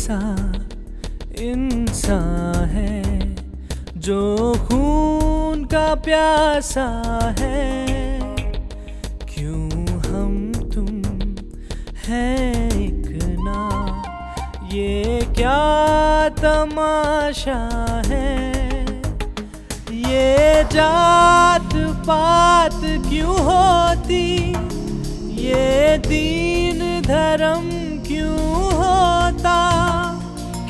कैसा इंसान है जो खून का प्यासा है, क्यों हम तुम हैं एक ना, ये क्या तमाशा है, ये जात पात क्यों होती, ये दीन धर्म क्यों होता,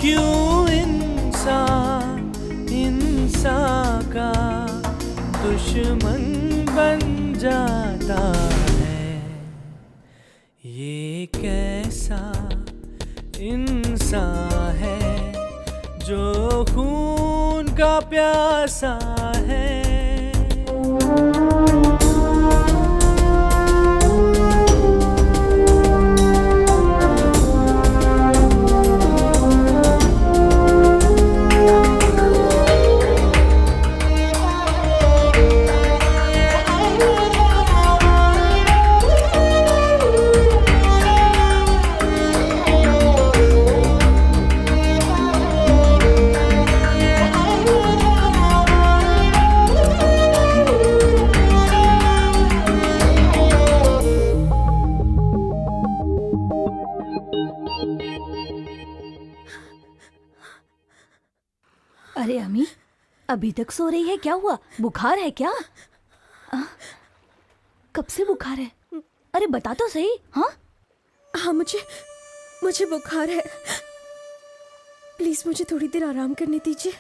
क्यों इंसान इंसान का दुश्मन बन जाता है, ये कैसा इंसान है जो खून का प्यासा है। अरे अम्मी, अभी तक सो रही है? क्या हुआ? बुखार है क्या? कब से बुखार है? अरे बता तो सही। हाँ हाँ, मुझे बुखार है। प्लीज मुझे थोड़ी देर आराम करने दीजिए।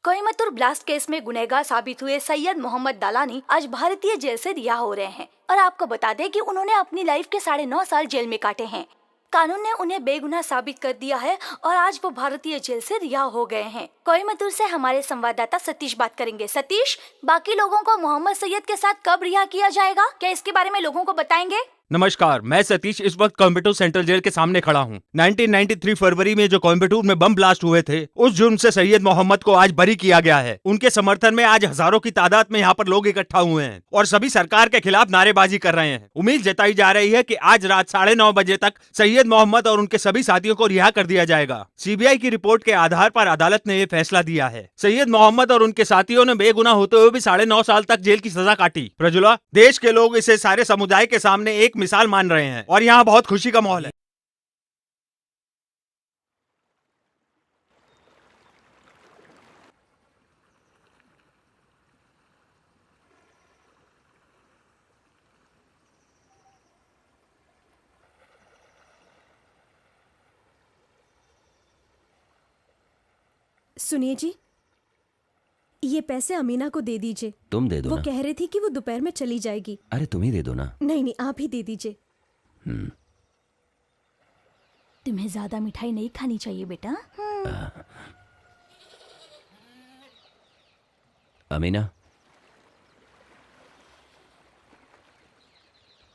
कोयम्बटूर ब्लास्ट केस में गुनहगार साबित हुए सैयद मोहम्मद दालानी आज भारतीय जेल से रिहा हो रहे हैं और आपको बता दें कि उन्होंने अपनी लाइफ के 9.5 साल जेल में काटे हैं। कानून ने उन्हें बेगुनाह साबित कर दिया है और आज वो भारतीय जेल से रिहा हो गए हैं। कोयम्बटूर से हमारे संवाददाता सतीश बात करेंगे। सतीश, बाकी लोगों को मोहम्मद सैयद के साथ कब रिहा किया जाएगा? क्या इसके बारे में लोगों को बताएंगे? नमस्कार, मैं सतीश इस वक्त कोयम्बटूर सेंट्रल जेल के सामने खड़ा हूँ। 1993 फरवरी में जो कोयम्बटूर में बम ब्लास्ट हुए थे, उस जुर्म से सैयद मोहम्मद को आज बरी किया गया है। उनके समर्थन में आज हजारों की तादाद में यहाँ पर लोग इकट्ठा हुए हैं और सभी सरकार के खिलाफ नारेबाजी कर रहे हैं। उम्मीद जताई जा रही है कि आज रात 9:30 बजे तक सैयद मोहम्मद और उनके सभी साथियों को रिहा कर दिया जाएगा। सीबीआई की रिपोर्ट के आधार पर अदालत ने यह फैसला दिया है। सैयद मोहम्मद और उनके साथियों ने बेगुनाह होते हुए भी 9.5 साल तक जेल की सजा काटी। प्रजुला, देश के लोग इसे सारे समुदाय के सामने एक मिसाल मान रहे हैं और यहाँ बहुत खुशी का माहौल है। सुनिए जी, ये पैसे अमीना को दे दीजिए। तुम दे दो वो ना। कह रही थी कि वो दोपहर में चली जाएगी। अरे तुम ही दे दो ना। नहीं, आप ही दे दीजिए। तुम्हें ज्यादा मिठाई नहीं खानी चाहिए बेटा।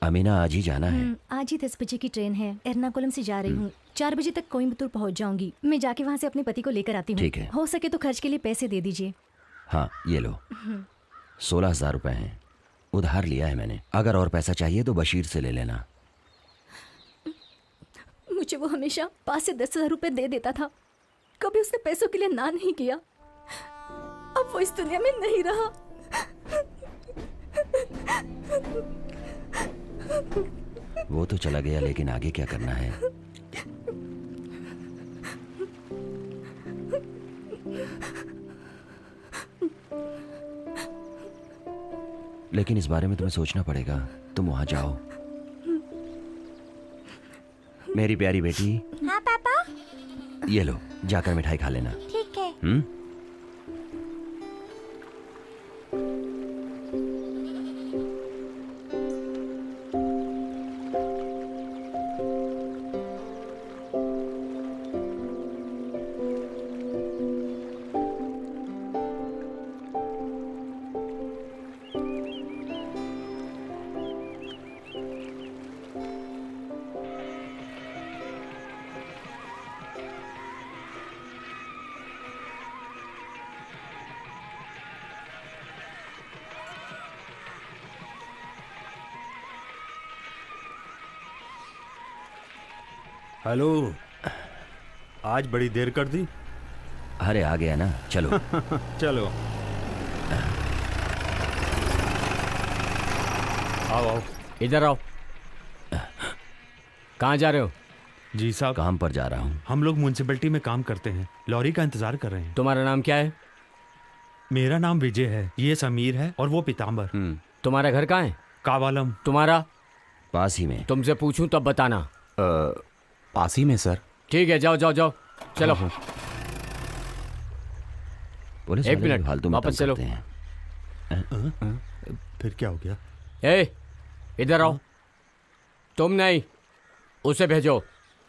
अमीना, आज ही जाना है। आज ही 10 बजे की ट्रेन है। एर्नाकुलम से जा रही हूँ। 4 बजे तक कोयम्बटूर पहुँच जाऊंगी। मैं जाके वहाँ से अपने पति को लेकर आती हूँ। ठीक है। हो सके तो खर्च के लिए पैसे दे दीजिए। हाँ, ये लो। 16,000 रुपए हैं। उधार लिया है मैंने। अगर और पैसा चाहिए तो बशीर से ले लेना। मुझे वो हमेशा 5 से 10,000 रुपए दे देता था। कभी उसने पैसों के लिए ना नहीं किया। अब वो इस दुनिया में नहीं रहा। वो तो चला गया, लेकिन आगे क्या करना है? लेकिन इस बारे में तुम्हें सोचना पड़ेगा। तुम वहां जाओ। मेरी प्यारी बेटी। हाँ पापा। ये लो, जाकर मिठाई खा लेना। ठीक है। हेलो, आज बड़ी देर कर दी। अरे आ गया ना, चलो। चलो आओ आओ। इधर आओ। कहाँ जा रहे हो? जी साहब, काम पर जा रहा हूँ। हम लोग म्यूनसिपैलिटी में काम करते हैं, लॉरी का इंतजार कर रहे हैं। तुम्हारा नाम क्या है? मेरा नाम विजय है, ये समीर है और वो पीताम्बर। तुम्हारा घर कहाँ है? कावालम। तुम्हारा? पास ही में। तुमसे पूछूं तब बताना। पास ही में सर। ठीक है, जाओ जाओ जाओ, चलो। पुलिस एक वाले मिनट, भी फालतू में वापस तंग चलो। करते हैं। फिर क्या हो गया? ए, इधर आओ। तुम नहीं, उसे भेजो,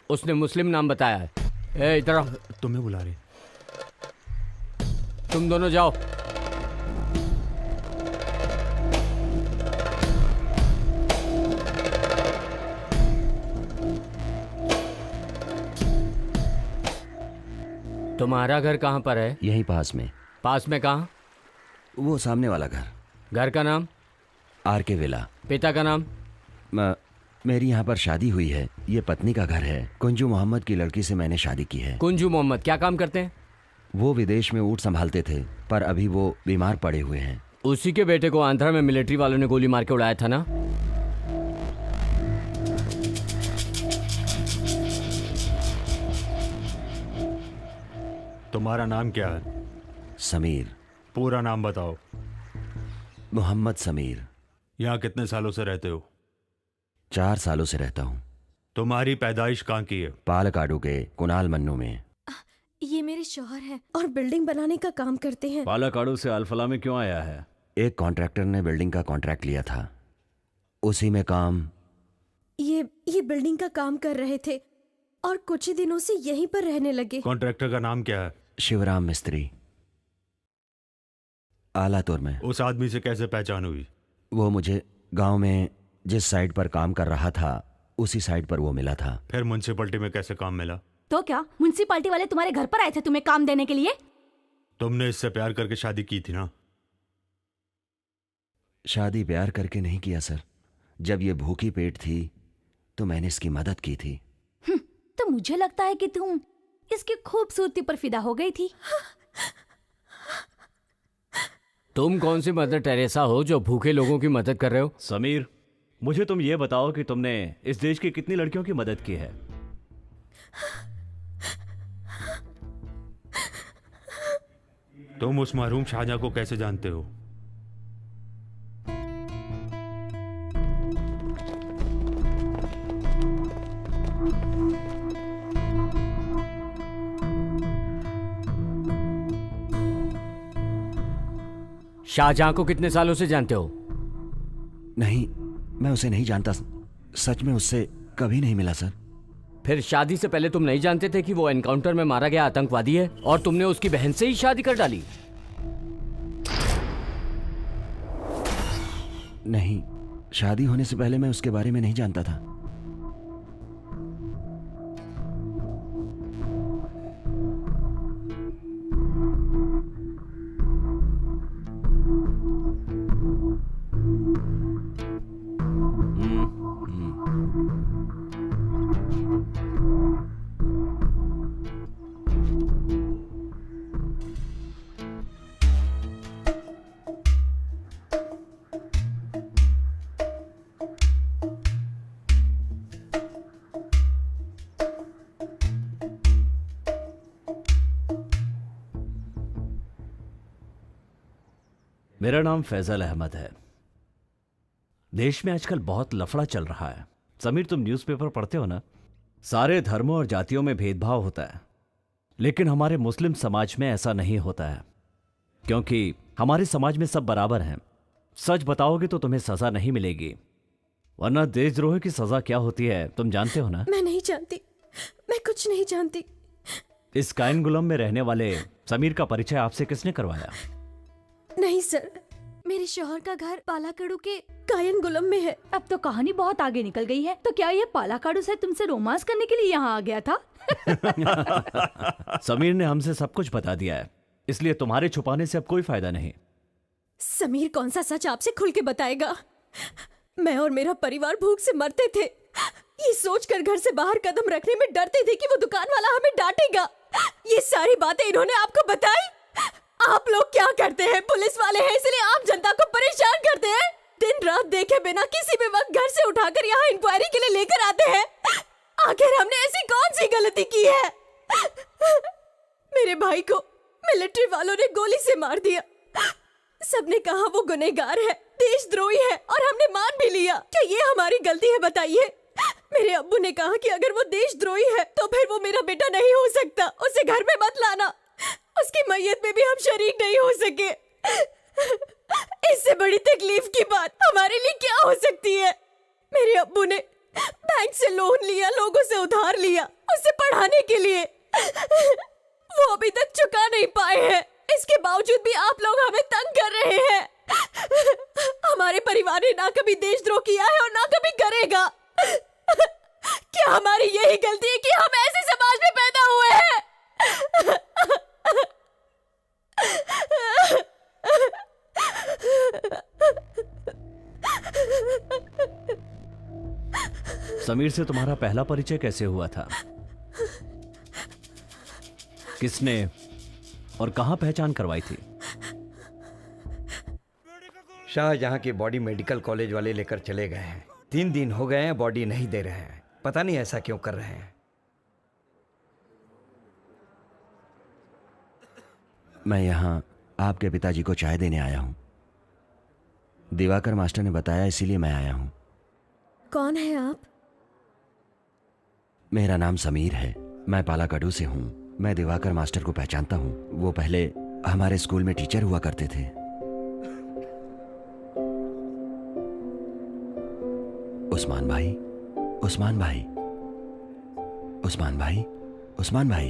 उसने मुस्लिम नाम बताया है। ए, इधर आओ। तुम्हें बुला रहे। तुम दोनों जाओ। तुम्हारा घर कहाँ पर है? यहीं पास में। पास में कहाँ? वो सामने वाला घर। घर का नाम? आर के विला। पिता का नाम? मेरी यहाँ पर शादी हुई है, ये पत्नी का घर है। कुंजू मोहम्मद की लड़की से मैंने शादी की है। कुंजू मोहम्मद क्या काम करते हैं? वो विदेश में ऊँट संभालते थे, पर अभी वो बीमार पड़े हुए हैं। उसी के बेटे को आंध्रा में मिलिट्री वालों ने गोली मार के उड़ाया था ना? तुम्हारा नाम क्या है? समीर। पूरा नाम बताओ। मोहम्मद समीर। यहाँ कितने सालों से रहते हो? 4 सालों से रहता हूँ। तुम्हारी पैदाइश कहाँ की है? पालकाडू के कुणाल मन्नू में। ये मेरे शौहर हैं और बिल्डिंग बनाने का काम करते हैं। पालाकाडू से अल्फला में क्यों आया है? एक कॉन्ट्रैक्टर ने बिल्डिंग का कॉन्ट्रैक्ट लिया था, उसी में काम। ये बिल्डिंग का काम कर रहे थे और कुछ ही दिनों से यहीं पर रहने लगे। कॉन्ट्रैक्टर का नाम क्या है? शिवराम मिस्त्री, आलातुर में। उस आदमी से कैसे पहचान हुई? वो मुझे गांव में जिस साइट पर काम कर रहा था उसी साइट पर वो मिला था। फिर म्यूनसिपैलिटी में कैसे काम मिला? तो क्या म्युनिसिपालिटी वाले तुम्हारे घर पर आए थे तुम्हें काम देने के लिए? तुमने इससे प्यार करके शादी की थी ना? शादी प्यार करके नहीं किया सर। जब ये भूखी पेट थी तो मैंने इसकी मदद की थी। तो मुझे लगता है कि तुम इसकी खूबसूरती पर फिदा हो गई थी। तुम कौन सी मदर टेरेसा हो जो भूखे लोगों की मदद कर रहे हो? समीर, मुझे तुम ये बताओ कि तुमने इस देश की कितनी लड़कियों की मदद की है? तुम उस मरहूम शाहजहां को कैसे जानते हो? शाहजहां को कितने सालों से जानते हो? नहीं, मैं उसे नहीं जानता। सच में उससे कभी नहीं मिला सर। फिर शादी से पहले तुम नहीं जानते थे कि वो एनकाउंटर में मारा गया आतंकवादी है और तुमने उसकी बहन से ही शादी कर डाली? नहीं, शादी होने से पहले मैं उसके बारे में नहीं जानता था। मेरा नाम फैजल अहमद है। देश में आजकल बहुत लफड़ा चल रहा है। समीर, तुम न्यूज़पेपर पढ़ते हो ना? सारे धर्मों और जातियों में भेदभाव होता है, लेकिन हमारे मुस्लिम समाज में ऐसा नहीं होता है, क्योंकि हमारे समाज में सब बराबर हैं। सच बताओगे तो तुम्हें सजा नहीं मिलेगी, वरना देशद्रोह की सजा क्या होती है तुम जानते हो ना? मैं नहीं जानती, मैं कुछ नहीं जानती। इस कायनगुलम में रहने वाले समीर का परिचय आपसे किसने करवाया? नहीं सर, मेरे शौहर का घर पालाकाडू के कायनगुलम में है। अब तो कहानी बहुत आगे निकल गई है। तो क्या ये पालाकाडू से तुमसे रोमांस करने के लिए यहाँ आ गया था? समीर ने हमसे सब कुछ बता दिया है, इसलिए तुम्हारे छुपाने से अब कोई फायदा नहीं। समीर कौन सा सच आपसे खुल के बताएगा? मैं और मेरा परिवार भूख से मरते थे, ये सोचकर घर से बाहर कदम रखने में डरते थे कि वो दुकान वाला हमें डांटेगा। ये सारी बातें इन्होंने आपको बताई? आप लोग क्या करते हैं? पुलिस वाले हैं इसलिए आम जनता को परेशान करते हैं। दिन रात देखे बिना किसी भी वक्त घर से उठाकर यहाँ इंक्वायरी के लिए लेकर आते हैं। आखिर हमने ऐसी कौन सी गलती की है? मेरे भाई को मिलिट्री वालों ने गोली से मार दिया। सबने कहा वो गुनहगार है, देशद्रोही है, और हमने मान भी लिया। क्या ये हमारी गलती है बताइए? मेरे अब्बू ने कहा कि अगर वो देशद्रोही है तो फिर वो मेरा बेटा नहीं हो सकता, उसे घर में मत लाना। उसकी मैयत में भी हम शरीक नहीं हो सके। इससे बड़ी तकलीफ की बात हमारे लिए क्या हो सकती है? मेरे अब्बू ने बैंक से लोन लिया, लोगों से उधार लिया उसे पढ़ाने के लिए। वो अभी तक चुका नहीं पाए हैं। इसके बावजूद भी आप लोग हमें तंग कर रहे हैं। हमारे परिवार ने ना कभी देशद्रोह किया है और ना कभी करेगा। क्या हमारी यही गलती है कि हम ऐसे समाज में पैदा हुए हैं? समीर से तुम्हारा पहला परिचय कैसे हुआ था? किसने और कहां पहचान करवाई थी? शाहजहां की बॉडी मेडिकल कॉलेज वाले लेकर चले गए हैं। 3 दिन हो गए हैं, बॉडी नहीं दे रहे हैं। पता नहीं ऐसा क्यों कर रहे हैं। मैं यहाँ आपके पिताजी को चाय देने आया हूँ। दिवाकर मास्टर ने बताया, इसीलिए मैं आया हूँ। कौन है आप? मेरा नाम समीर है, मैं पालाकाडू से हूँ। मैं दिवाकर मास्टर को पहचानता हूँ। वो पहले हमारे स्कूल में टीचर हुआ करते थे। उस्मान भाई, उस्मान भाई, उस्मान भाई, उस्मान भाई।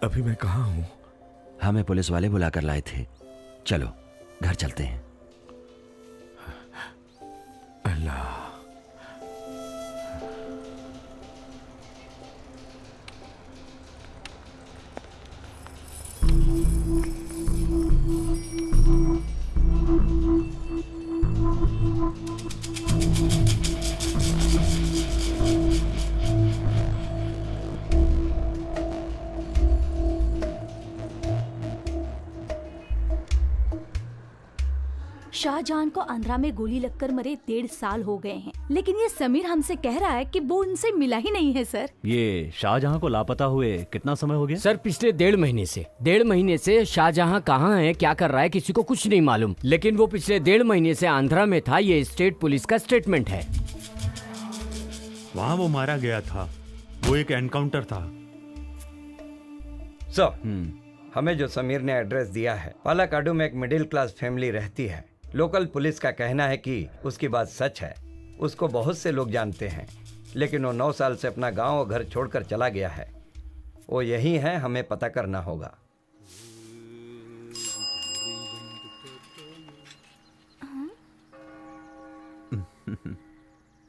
अभी मैं कहाँ हूँ? हमें पुलिस वाले बुलाकर लाए थे। चलो घर चलते हैं। अल्लाह। शाहजहां को आंध्रा में गोली लगकर मरे 1.5 साल हो गए हैं, लेकिन ये समीर हमसे कह रहा है कि वो उनसे मिला ही नहीं है। सर, ये शाहजहां को लापता हुए कितना समय हो गया? सर पिछले 1.5 महीने से शाहजहां कहाँ है, क्या कर रहा है, किसी को कुछ नहीं मालूम। लेकिन वो पिछले 1.5 महीने से आंध्रा में था। ये स्टेट पुलिस का स्टेटमेंट है। वहाँ वो मारा गया था। वो एक एनकाउंटर था। हमें जो समीर ने एड्रेस दिया है, पालाकाडू में एक मिडिल क्लास फैमिली रहती है। लोकल पुलिस का कहना है कि उसकी बात सच है। उसको बहुत से लोग जानते हैं, लेकिन वो 9 साल से अपना गांव और घर छोड़कर चला गया है। वो यही है, हमें पता करना होगा।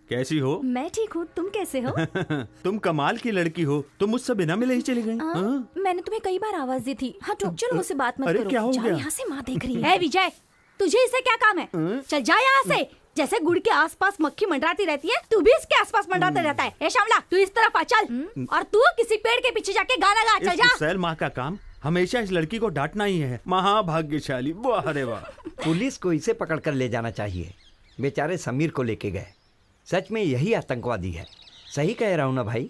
कैसी हो? मैं ठीक हूँ, तुम कैसे हो? तुम कमाल की लड़की हो। तुम मुझसे बिना मिले ही चली गई। हाँ? मैंने तुम्हें कई बार आवाज दी थी। हाँ तो चलो मुझसे बात मत अरे करो। क्या हो गया? यहाँ से माँ देख रही है। है विजय, तुझे इससे क्या काम है? चल जा यहाँ से। जैसे गुड़ के आसपास मक्खी मंडराती रहती है, तू भी इसके आसपास मंडराता रहता है। ए शामला, तू इस तरफ आ चल, और तू किसी पेड़ के पीछे जाके गाना गा। चल जा। सैल माँ का काम हमेशा इस लड़की को डांटना ही है। महाभाग्यशाली। वाह रे वाह। पुलिस को इसे पकड़ कर ले जाना चाहिए। बेचारे समीर को लेके गए। सच में यही आतंकवादी है। सही कह रहा हूं ना भाई?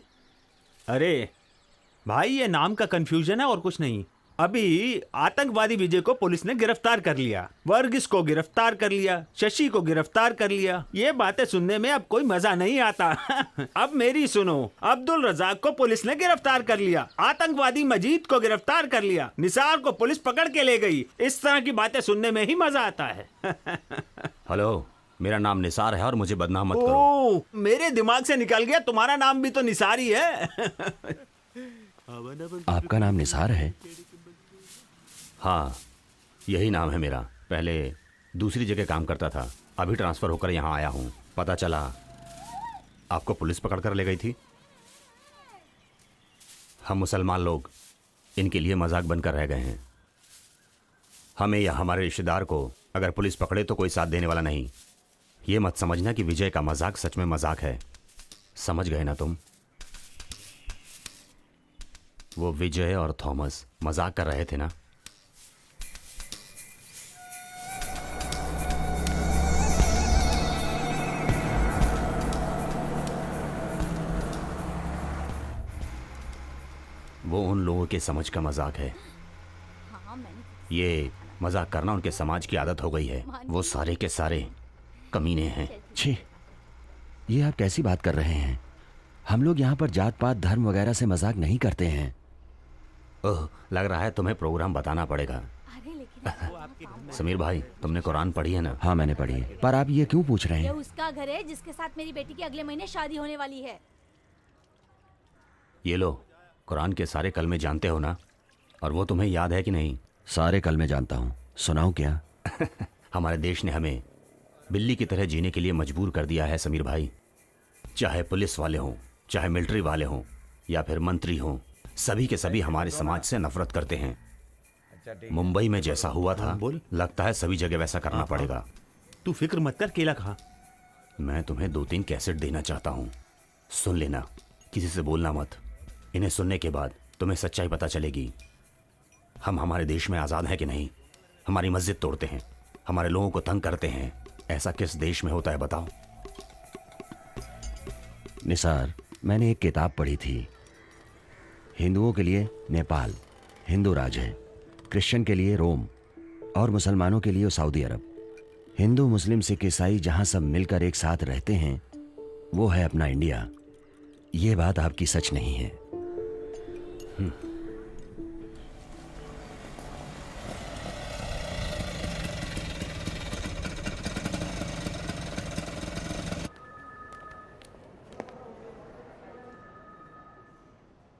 अरे भाई, ये नाम का कंफ्यूजन है और कुछ नहीं। अभी आतंकवादी विजय को पुलिस ने गिरफ्तार कर लिया, वर्गीस को गिरफ्तार कर लिया, शशि को गिरफ्तार कर लिया। ये बातें सुनने में अब कोई मजा नहीं आता। अब मेरी सुनो, अब्दुल रजाक को पुलिस ने गिरफ्तार कर लिया, आतंकवादी मजीद को गिरफ्तार कर लिया, निसार को पुलिस पकड़ के ले गई। इस तरह की बातें सुनने में ही मजा आता है। हेलो, मेरा नाम निसार है और मुझे बदनाम मत करो। ओह, मेरे दिमाग से निकल गया, तुम्हारा नाम भी तो निसार ही है। आपका नाम निसार है? हाँ, यही नाम है मेरा। पहले दूसरी जगह काम करता था, अभी ट्रांसफ़र होकर यहाँ आया हूँ। पता चला आपको पुलिस पकड़ कर ले गई थी। हम मुसलमान लोग इनके लिए मजाक बनकर रह गए हैं। हमें या हमारे रिश्तेदार को अगर पुलिस पकड़े तो कोई साथ देने वाला नहीं। ये मत समझना कि विजय का मजाक सच में मजाक है। समझ गए ना तुम? वो विजय और थॉमस मजाक कर रहे थे ना। वो उन लोगों के समझ का मजाक है। ये मजाक करना उनके समाज की आदत हो गई है। वो सारे के सारे कमीने हैं। छी, ये आप कैसी बात कर रहे हैं? हम लोग यहाँ पर जात पात धर्म वगैरह से मजाक नहीं करते हैं। ओह, लग रहा है तुम्हें प्रोग्राम बताना पड़ेगा। समीर भाई, तुमने कुरान पढ़ी है ना? हाँ मैंने पढ़ी है, पर आप ये क्यों पूछ रहे ये हैं? उसका घर है जिसके साथ मेरी बेटी की अगले महीने शादी होने वाली है। ये लो, कुरान के सारे कलमे जानते हो ना? और वो तुम्हें याद है कि नहीं? सारे कलमे जानता हूँ, सुनाऊं क्या? हमारे देश ने हमें बिल्ली की तरह जीने के लिए मजबूर कर दिया है समीर भाई। चाहे पुलिस वाले हों, चाहे मिलिट्री वाले हों, या फिर मंत्री हों, सभी के सभी हमारे समाज से नफरत करते हैं। मुंबई में जैसा हुआ था, लगता है सभी जगह वैसा करना पड़ेगा। तू फिक्र मत कर, केला खा। मैं तुम्हें 2-3 कैसेट देना चाहता हूँ, सुन लेना, किसी से बोलना मत। इन्हें सुनने के बाद तुम्हें सच्चाई पता चलेगी। हम हमारे देश में आज़ाद हैं कि नहीं। हमारी मस्जिद तोड़ते हैं, हमारे लोगों को तंग करते हैं। ऐसा किस देश में होता है बताओ? निसार, मैंने एक किताब पढ़ी थी। हिंदुओं के लिए नेपाल हिंदू राज है, क्रिश्चियन के लिए रोम और मुसलमानों के लिए सऊदी अरब। हिंदू मुस्लिम सिख ईसाई जहां सब मिलकर एक साथ रहते हैं, वो है अपना इंडिया। ये बात आपकी सच नहीं है।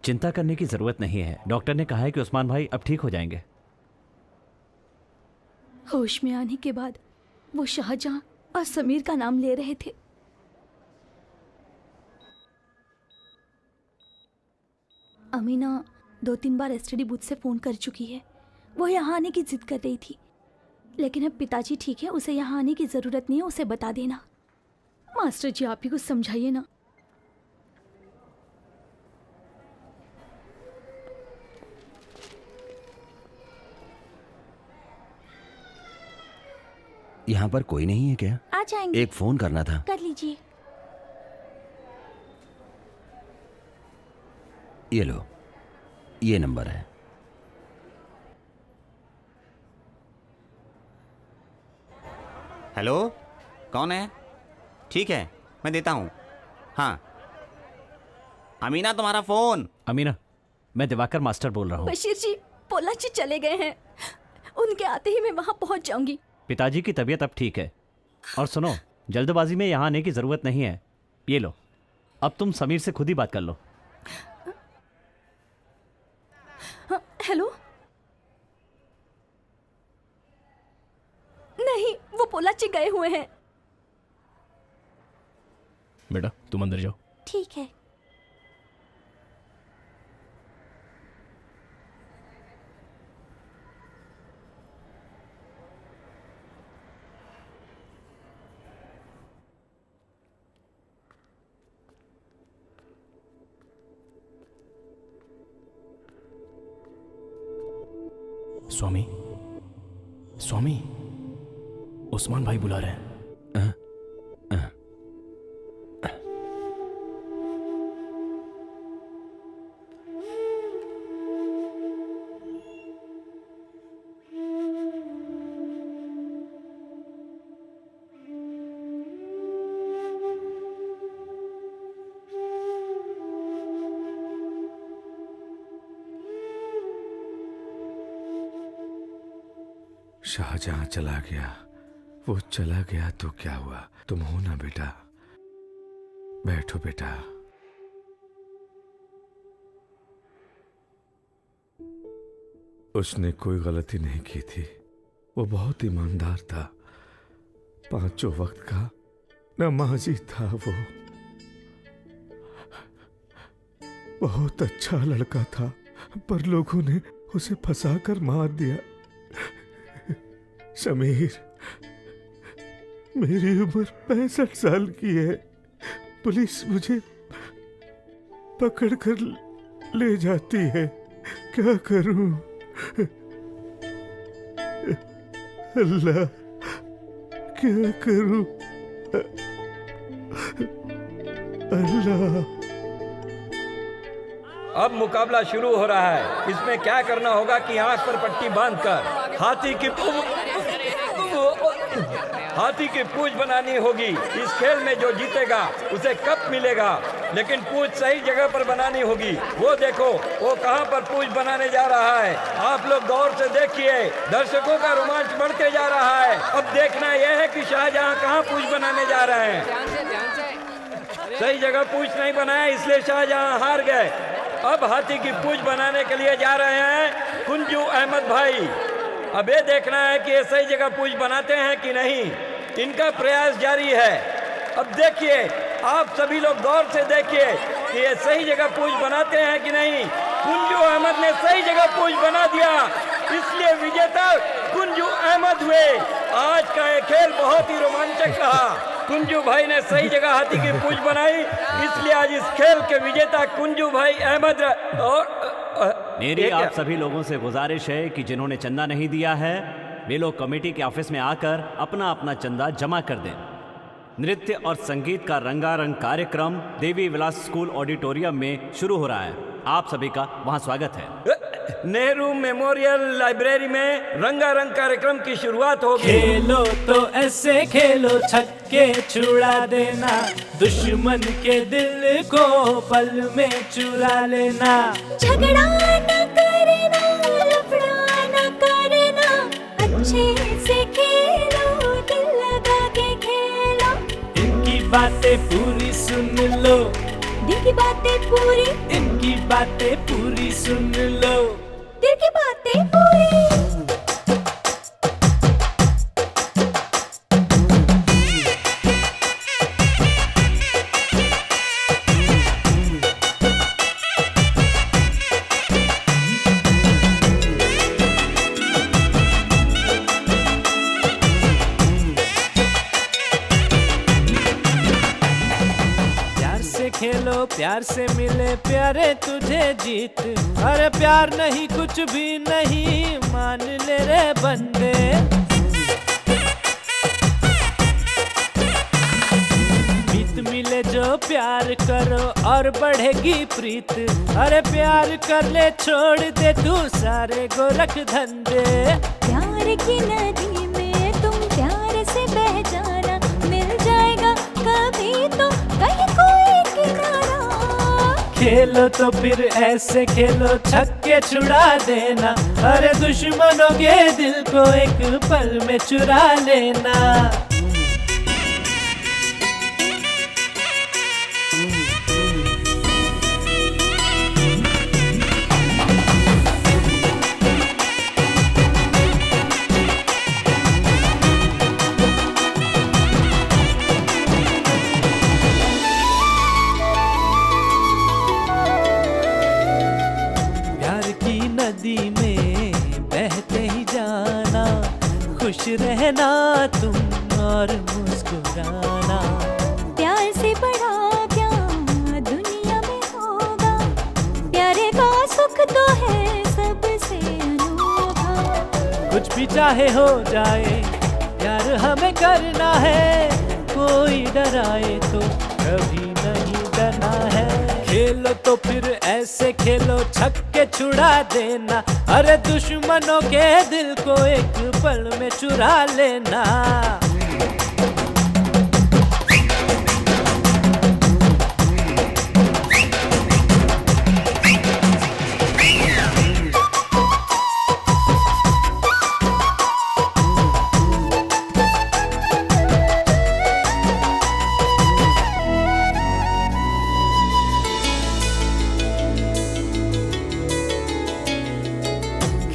चिंता करने की जरूरत नहीं है। डॉक्टर ने कहा है कि उस्मान भाई अब ठीक हो जाएंगे। होश में आने के बाद वो शाहजहां और समीर का नाम ले रहे थे। अमीना 2-3 बार एसटीडी बूथ से फोन कर चुकी है। वो यहाँ आने की जिद कर रही थी, लेकिन अब पिताजी ठीक है, उसे यहाँ आने की जरूरत नहीं है, उसे बता देना। मास्टर जी आप ही कुछ समझाइए ना। यहाँ पर कोई नहीं है क्या? आ जाएंगे। एक फोन करना था। कर लीजिए। ये लो, ये नंबर है। हेलो, कौन है? ठीक है, मैं देता हूँ। हाँ, अमीना तुम्हारा फोन। अमीना, मैं दिवाकर मास्टर बोल रहा हूँ। बशीर जी, पोला जी चले गए हैं। उनके आते ही मैं वहां पहुंच जाऊंगी। पिताजी की तबीयत अब ठीक है। और सुनो, जल्दबाजी में यहाँ आने की जरूरत नहीं है। ये लो, अब तुम समीर से खुद ही बात कर लो। हेलो, नहीं, वो पोलाची गए हुए हैं। बेटा तुम अंदर जाओ। ठीक है। स्वामी, स्वामी, उस्मान भाई बुला रहे हैं। शाहजहां चला गया, वो चला गया तो क्या हुआ? तुम हो ना बेटा, बैठो बेटा। उसने कोई गलती नहीं की थी, वो बहुत ईमानदार था, 5 वक्त का नमाजी था। वो बहुत अच्छा लड़का था, पर लोगों ने उसे फंसाकर मार दिया। समीर, मेरी उम्र 65 साल की है। पुलिस मुझे पकड़कर ले जाती है, क्या करूं? अल्लाह, क्या करूं? अल्लाह। अब मुकाबला शुरू हो रहा है। इसमें क्या करना होगा कि आंख पर पट्टी बांधकर हाथी की पूंछ बनानी होगी। इस खेल में जो जीतेगा उसे कप मिलेगा, लेकिन पूंछ सही जगह पर बनानी होगी। वो देखो, वो कहाँ पर पूंछ बनाने जा रहा है। आप लोग गौर से देखिए, दर्शकों का रोमांच बढ़ते जा रहा है। अब देखना यह है कि शाहजहां कहाँ पूंछ बनाने जा रहे हैं। सही जगह पूंछ नहीं बनाया, इसलिए शाहजहां हार गए। अब हाथी की पूंछ बनाने के लिए जा रहे हैं कुंजू अहमद भाई। अब ये देखना है कि ये सही जगह पूंछ बनाते हैं कि नहीं। इनका प्रयास जारी है। अब देखिए, आप सभी लोग गौर से देखिए कि ये सही जगह पूंछ बनाते हैं कि नहीं। कुंजू अहमद ने सही जगह पूंछ बना दिया, इसलिए विजेता कुंजू अहमद हुए। आज का ये खेल बहुत ही रोमांचक रहा। कुंजू भाई ने सही जगह हाथी की पूंछ बनाई, इसलिए आज इस खेल के विजेता कुंजू भाई अहमद। और मेरी आप सभी लोगों से गुजारिश है कि जिन्होंने चंदा नहीं दिया है, वे लोग कमेटी के ऑफिस में आकर अपना अपना चंदा जमा कर दें। नृत्य और संगीत का रंगारंग कार्यक्रम देवी विलास स्कूल ऑडिटोरियम में शुरू हो रहा है। आप सभी का वहां स्वागत है। नेहरू मेमोरियल लाइब्रेरी में रंगारंग कार्यक्रम की शुरुआत होगी। खेलो तो ऐसे खेलो, छक्के छुड़ा देना, दुश्मन के दिल को पल में चुरा लेना। झगड़ा न करना, लफड़ा न करना, अच्छे से खेलो, दिल लगा के खेलो। इनकी बातें पूरी सुन लो, दिल की बातें पूरी, इनकी बातें पूरी सुन लो, दिल की बातें पूरी। खेलो प्यार से मिले प्यारे तुझे जीत। अरे प्यार नहीं कुछ भी नहीं, मान ले रे बंदे। बीत मिले जो प्यार करो और बढ़ेगी प्रीत। अरे प्यार कर ले, छोड़ दे तू सारे गोरख धंधे। प्यार की नदी में तुम प्यार से बह जाना, मिल जाएगा कभी तो कहीं कोई किनारा। खेलो तो फिर ऐसे खेलो, छक्के छुड़ा देना। अरे दुश्मनों के दिल को एक पल में चुरा लेना। नदी में बहते ही जाना, खुश रहना तुम और मुस्कुराना। प्यार से बड़ा क्या दुनिया में होगा, प्यारे का सुख तो है सबसे अनोखा। कुछ भी चाहे हो जाए, प्यार हमें करना है। कोई डराए तो कभी नहीं डरना है। खेलो तो फिर ऐसे खेलो, छक्के छुड़ा देना। अरे दुश्मनों के दिल को एक पल में चुरा लेना।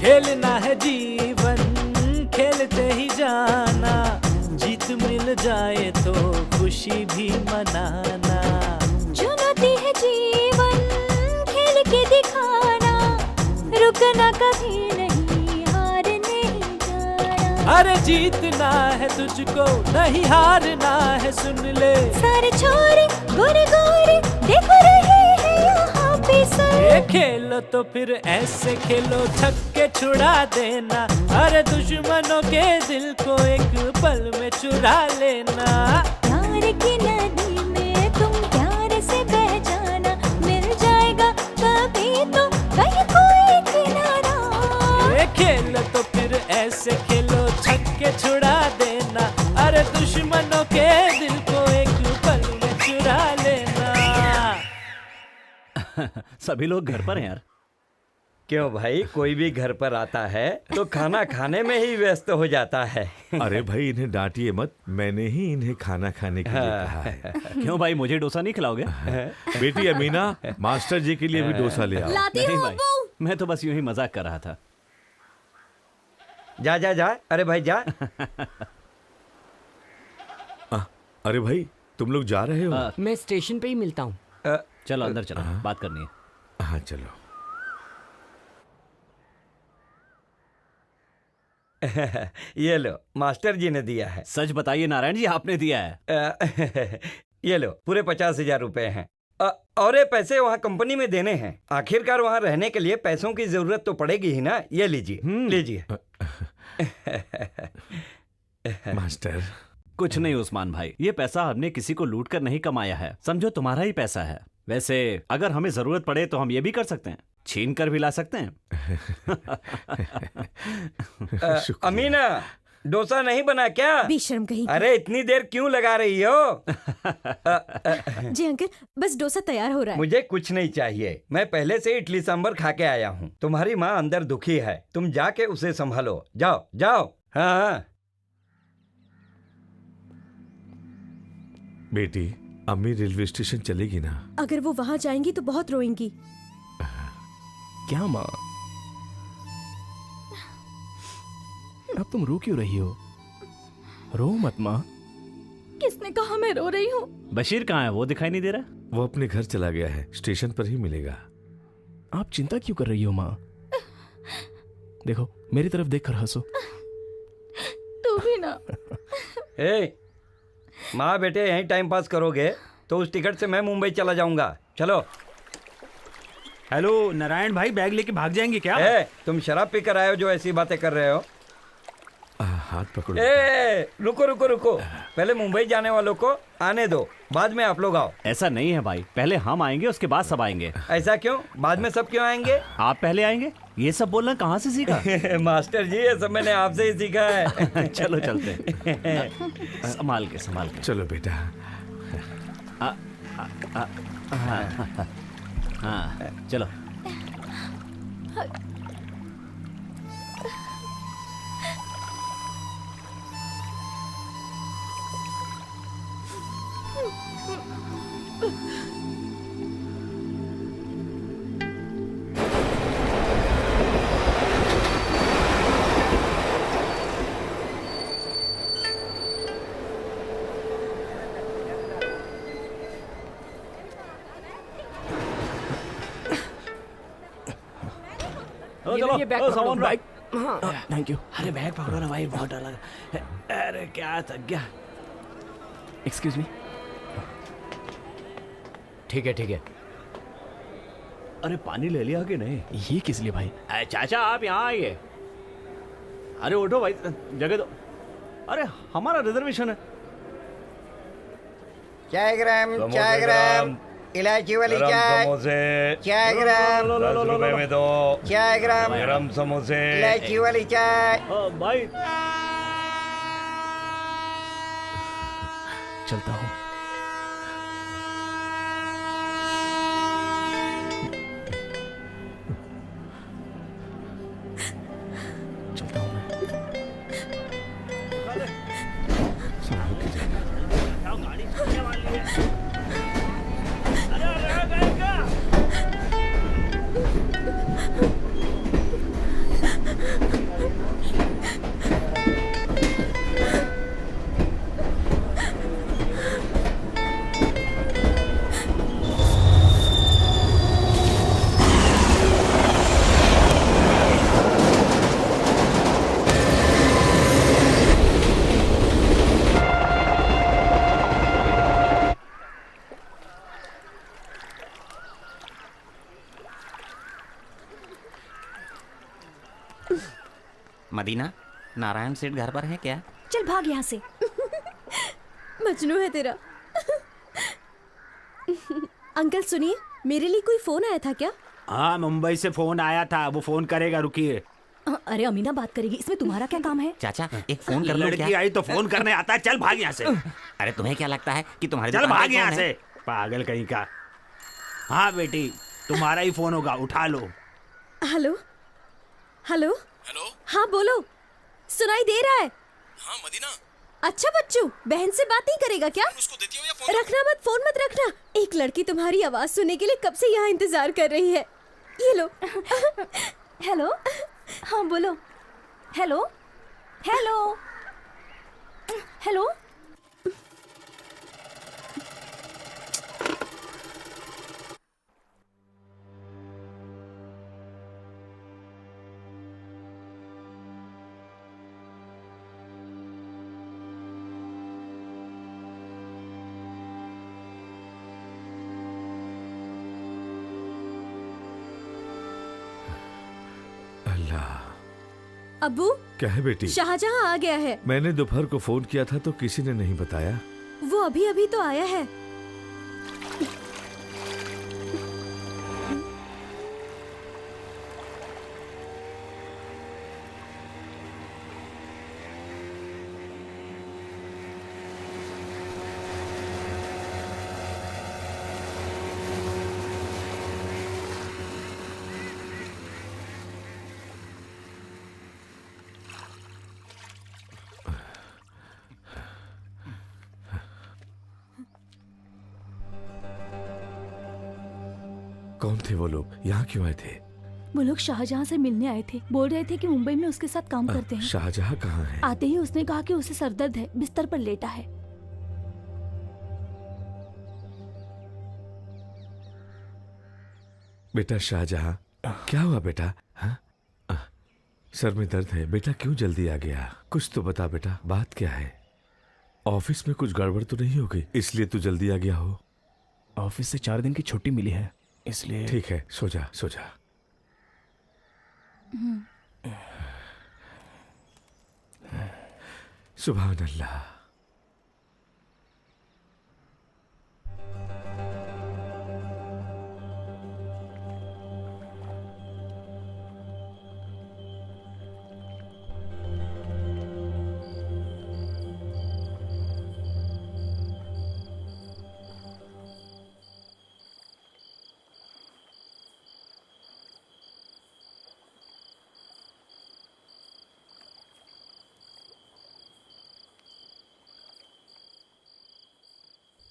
खेलना है जीवन, खेलते ही जाना। जीत मिल जाए तो खुशी भी मनाना। चुनौती है जीवन, खेल के दिखाना। रुकना कभी नहीं, हार नहीं जाना। अरे जीतना है तुझको, नहीं हारना है, सुन ले। सारे छोरे गोरे गोरे देखो रहे हैं यहाँ पे सर। ये खेलो तो फिर ऐसे खेलो, छक्के छुड़ा देना। अरे दुश्मनों के दिल को एक पल में चुरा लेना। प्यार की नदी में तुम प्यार से बह जाना, मिल जाएगा कभी तो कहीं कोई किनारा। ये खेलो तो फिर ऐसे खेलो, छक्के छुड़ा देना। अरे दुश्मनों के दिल को एक पल में चुरा लेना। सभी लोग घर पर हैं यार। क्यों भाई, कोई भी घर पर आता है तो खाना खाने में ही व्यस्त हो जाता है। अरे भाई इन्हें डांटिए मत, मैंने ही इन्हें खाना खाने के लिए कहा है। क्यों भाई, मुझे डोसा नहीं खिलाओगे? बेटी अमीना, मास्टर जी के लिए भी डोसा ले आओ। लाती हूँ भाई, अब्बू। मैं तो बस यूं ही मजाक कर रहा था। जा जा जा, अरे भाई जा। अरे भाई तुम लोग जा रहे हो? मैं स्टेशन पे ही मिलता हूँ। चलो अंदर चलो, बात करनी है। हाँ चलो। ये लो, मास्टर जी ने दिया है। सच बताइए नारायण जी, आपने दिया है? ये लो, पूरे 50,000 रुपए हैं। और ये पैसे वहाँ कंपनी में देने हैं। आखिरकार वहाँ रहने के लिए पैसों की जरूरत तो पड़ेगी ही ना। ये लीजिए लीजिए। मास्टर कुछ नहीं उस्मान भाई, ये पैसा हमने किसी को लूट कर नहीं कमाया है, समझो तुम्हारा ही पैसा है। वैसे अगर हमें जरूरत पड़े तो हम ये भी कर सकते हैं, छीन कर भी ला सकते हैं। अमीना, डोसा नहीं बना क्या? बेशर्म कहीं की। अरे इतनी देर क्यों लगा रही हो? जी अंकल, बस डोसा तैयार हो रहा है। मुझे कुछ नहीं चाहिए, मैं पहले से इडली सांभर खा के आया हूँ। तुम्हारी माँ अंदर दुखी है, तुम जाके उसे संभालो। जाओ जाओ। हाँ बेटी, अम्मी रेलवे स्टेशन चलेगी ना? अगर वो वहाँ जाएंगी तो बहुत रोएंगी। क्या माँ, अब तुम रो क्यों रही हो? रो मत माँ। किसने कहा मैं रो रही हूँ? बशीर कहाँ है, वो दिखाई नहीं दे रहा? वो अपने घर चला गया है, स्टेशन पर ही मिलेगा। आप चिंता क्यों कर रही हो माँ? देखो मेरी तरफ देखकर हंसो। तू भी ना। ए, माँ बेटे यहीं टाइम पास करोगे तो उस टिकट से मैं मुंबई चला जाऊंगा। चलो। हेलो नारायण भाई, बैग लेके भाग जाएंगे क्या? तुम शराब पीकर आए हो जो ऐसी बातें कर रहे हो? हाथ पकड़ो। रुको रुको रुको, पहले मुंबई जाने वालों को आने दो, बाद में आप लोग आओ। ऐसा नहीं है भाई, पहले हम आएंगे उसके बाद सब आएंगे। ऐसा क्यों? बाद में सब क्यों आएंगे? आप पहले आएंगे? ये सब बोलना कहाँ से सीखा? मास्टर जी, ये सब मैंने आपसे ही सीखा है। चलो चलते। संभाल के संभाल के। चलो बेटा। हाँ चलो। ये बैग पकड़ो। बैग। हाँ थैंक यू। अरे बैग पकड़ो ना भाई, बहुत डर लगा। अरे क्या थक गया। Excuse me. ठीक है ठीक है। अरे पानी ले लिया कि नहीं? ये किस लिए भाई? चाचा आप यहाँ आइए। अरे उठो भाई, जगह दो। अरे हमारा रिजर्वेशन है। चाय ग्राम, इलायची वाली चाय। चाय ग्राम, 10 रुपए में दो। चाय ग्राम, गरम समोसे। इलायची वाली चाय। भाई चलता हूँ। चलता हूँ मैं। मदीना, नारायण सेठ घर पर है क्या? चल भाग यहाँ से। मजनू है तेरा। अंकल सुनिए, मेरे लिए कोई फोन आया था क्या? हाँ, मुंबई से फोन आया था, वो फोन करेगा, रुकिए। अरे अमीना बात करेगी, इसमें तुम्हारा क्या काम है? चाचा एक फोन कर लो। लड़की आई तो फोन करने आता है, चल भाग यहाँ से। अरे तुम्हें क्या लगता है कि तुम्हारे चल भाग यहाँ से, पागल कहीं का। हाँ बेटी, तुम्हारा ही फोन होगा, उठा लो। Hello hello hello. हाँ बोलो, सुनाई दे रहा है? हाँ मदीना। अच्छा बच्चू, बहन से बात नहीं करेगा क्या? उसको देती हो या फोन? रखना मत, फोन मत रखना। एक लड़की तुम्हारी आवाज सुनने के लिए कब से यहाँ इंतजार कर रही है। ये लो। हेलो, हाँ बोलो। Hello hello hello. अल्लाह। अब्बू, क्या है बेटी? शाहजहां आ गया है। मैंने दोपहर को फोन किया था तो किसी ने नहीं बताया। वो अभी अभी तो आया है। कौन थे वो लोग? यहाँ क्यों आए थे? वो लोग शाहजहां से मिलने आए थे। बोल रहे थे कि मुंबई में उसके साथ काम करते हैं। शाहजहां कहाँ है? आते ही उसने कहा कि उसे सरदर्द है, बिस्तर पर लेटा है। बेटा शाहजहां, क्या हुआ बेटा? हाँ? सर में दर्द है बेटा, क्यों जल्दी आ गया? कुछ तो बता बेटा, बात क्या है? ऑफिस में कुछ गड़बड़ तो नहीं हो गई इसलिए तू जल्दी आ गया हो? ऑफिस से 4 दिन की छुट्टी मिली है, इसलिए। ठीक है, सो जा सो जा। सुभान अल्लाह।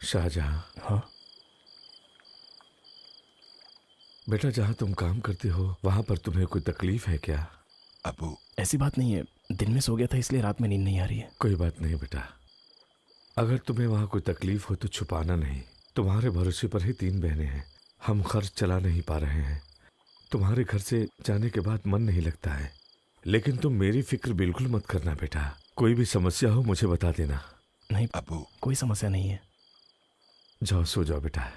शाहजहां। हाँ बेटा, जहां तुम काम करते हो वहां पर तुम्हें कोई तकलीफ है क्या? अबू, ऐसी बात नहीं है, दिन में सो गया था इसलिए रात में नींद नहीं आ रही है। कोई बात नहीं बेटा, अगर तुम्हें वहां कोई तकलीफ हो तो छुपाना नहीं। तुम्हारे भरोसे पर ही 3 बहनें हैं, हम खर्च चला नहीं पा रहे हैं। तुम्हारे घर से जाने के बाद मन नहीं लगता है, लेकिन तुम मेरी फिक्र बिल्कुल मत करना बेटा। कोई भी समस्या हो मुझे बता देना। नहीं अबू, कोई समस्या नहीं है। जाओ सो जाओ बेटा।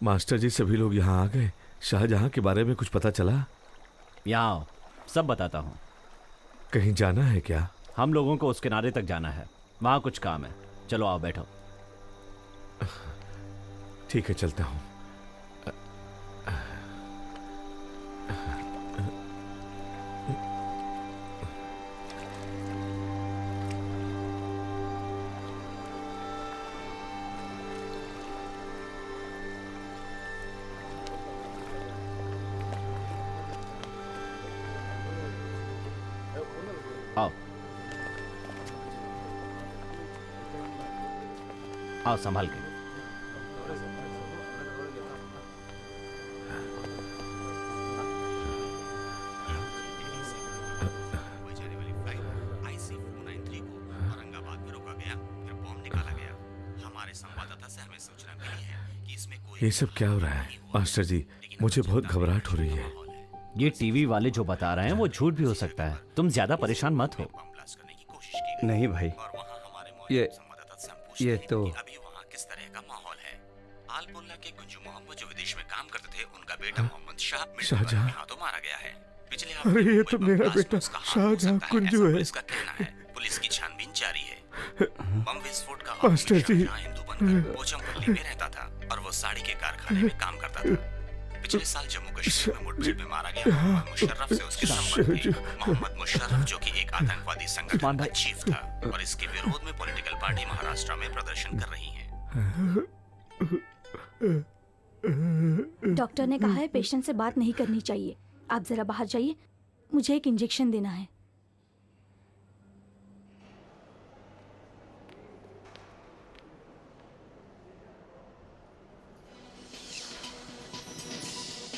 मास्टर जी, सभी लोग यहाँ आ गए। शाहजहां के बारे में कुछ पता चला? यहाँ आओ, सब बताता हूँ। कहीं जाना है क्या? हम लोगों को उस किनारे तक जाना है, वहाँ कुछ काम है। चलो आओ, बैठो। ठीक है, चलता हूँ। आओ आओ, संभाल के। ये सब क्या हो रहा है मास्टर जी? मुझे बहुत घबराहट हो रही है। ये टीवी वाले जो बता रहे हैं वो झूठ भी हो सकता है। तुम ज्यादा परेशान मत हो। नहीं भाई, ये तो अभी वहाँ किस तरह का माहौल है। आलपुल्ला के कुंजू मोहम्मद जो विदेश में काम करते थे, उनका बेटा मोहम्मद शाहजहां हाथों मारा गया है। पिछले अरे ये तो मेरा बेटा शाहजहां कुंजू है। इसका कहना है। पुलिस की छानबीन जारी है। बम विस्फोट का मास्टर जी, हिंदू बनकर पोचमपल्ली में रहता था और वो साड़ी के कारखाने में काम करता था। पिछले साल जम्मू कश्मीर में मुठभेड़ में मारा गया मोहम्मद मुशर्रफ से उसके संबंध थे। मोहम्मद मुशर्रफ जो कि एक आतंकवादी संगठन का चीफ था और इसके विरोध में पॉलिटिकल पार्टी महाराष्ट्र में प्रदर्शन कर रही है। डॉक्टर ने कहा है पेशेंट से बात नहीं करनी चाहिए। आप जरा बाहर जाइए, मुझे एक इंजेक्शन देना है।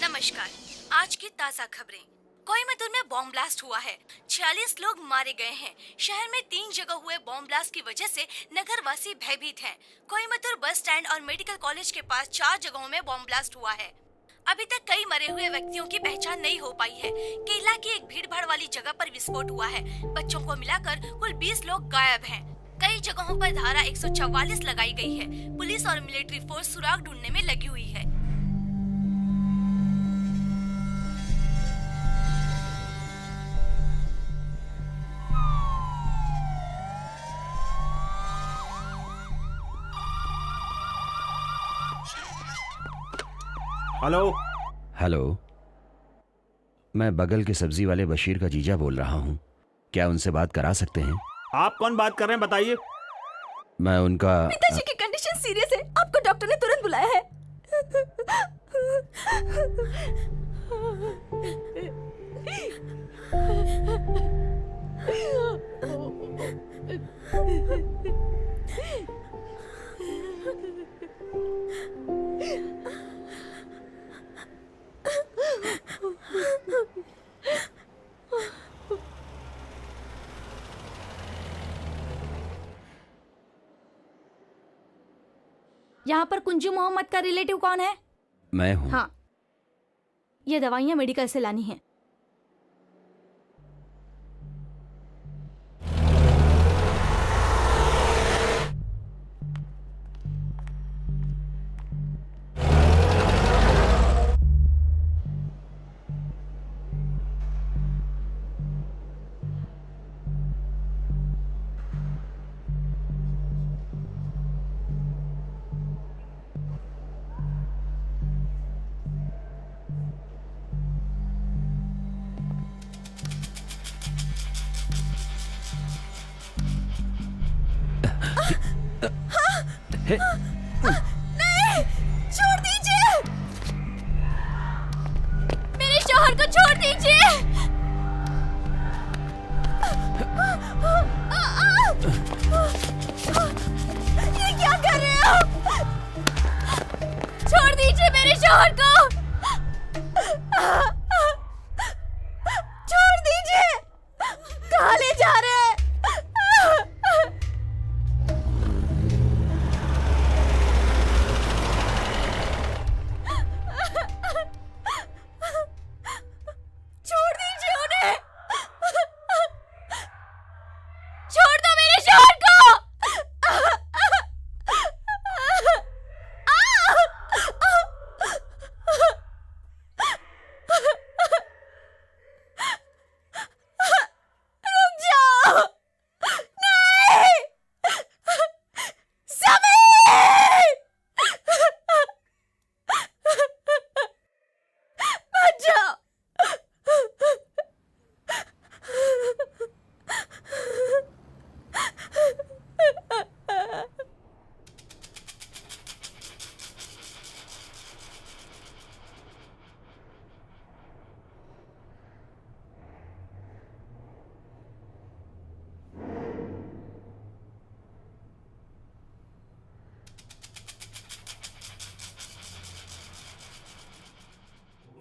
नमस्कार, आज की ताज़ा खबरें। कोयम्बटूर में बॉम्ब ब्लास्ट हुआ है। 46 लोग मारे गए हैं। शहर में 3 जगह हुए बॉम्ब ब्लास्ट की वजह से नगरवासी भयभीत हैं। कोयम्बटूर बस स्टैंड और मेडिकल कॉलेज के पास 4 जगहों में बॉम्ब ब्लास्ट हुआ है। अभी तक कई मरे हुए व्यक्तियों की पहचान नहीं हो पाई है। केरला की एक भीड़भाड़ वाली जगह पर विस्फोट हुआ है। बच्चों को मिलाकर कुल 20 लोग गायब हैं। कई जगहों पर धारा 144 लगाई गई है। पुलिस और मिलिट्री फोर्स सुराग ढूंढने में लगी हुई है। हेलो। हेलो, मैं बगल के सब्जी वाले बशीर का जीजा बोल रहा हूँ। क्या उनसे बात करा सकते हैं? आप कौन बात कर रहे हैं, बताइए। मैं उनका पिताजी की कंडीशन सीरियस है, आपको डॉक्टर ने तुरंत बुलाया है। यहाँ पर कुंजू मोहम्मद का रिलेटिव कौन है? मैं हूँ। हाँ, ये दवाइयाँ मेडिकल से लानी है। नहीं, छोड़ दीजिए, मेरे शौहर को छोड़ दीजिए। ये क्या कर रहे हो? छोड़ दीजिए मेरे शौहर को। छोड़ दीजिए। कहाँ ले जा रहे हैं? छोड़ दीजिए उन्हें। छोड़ दो मेरे शौहर को।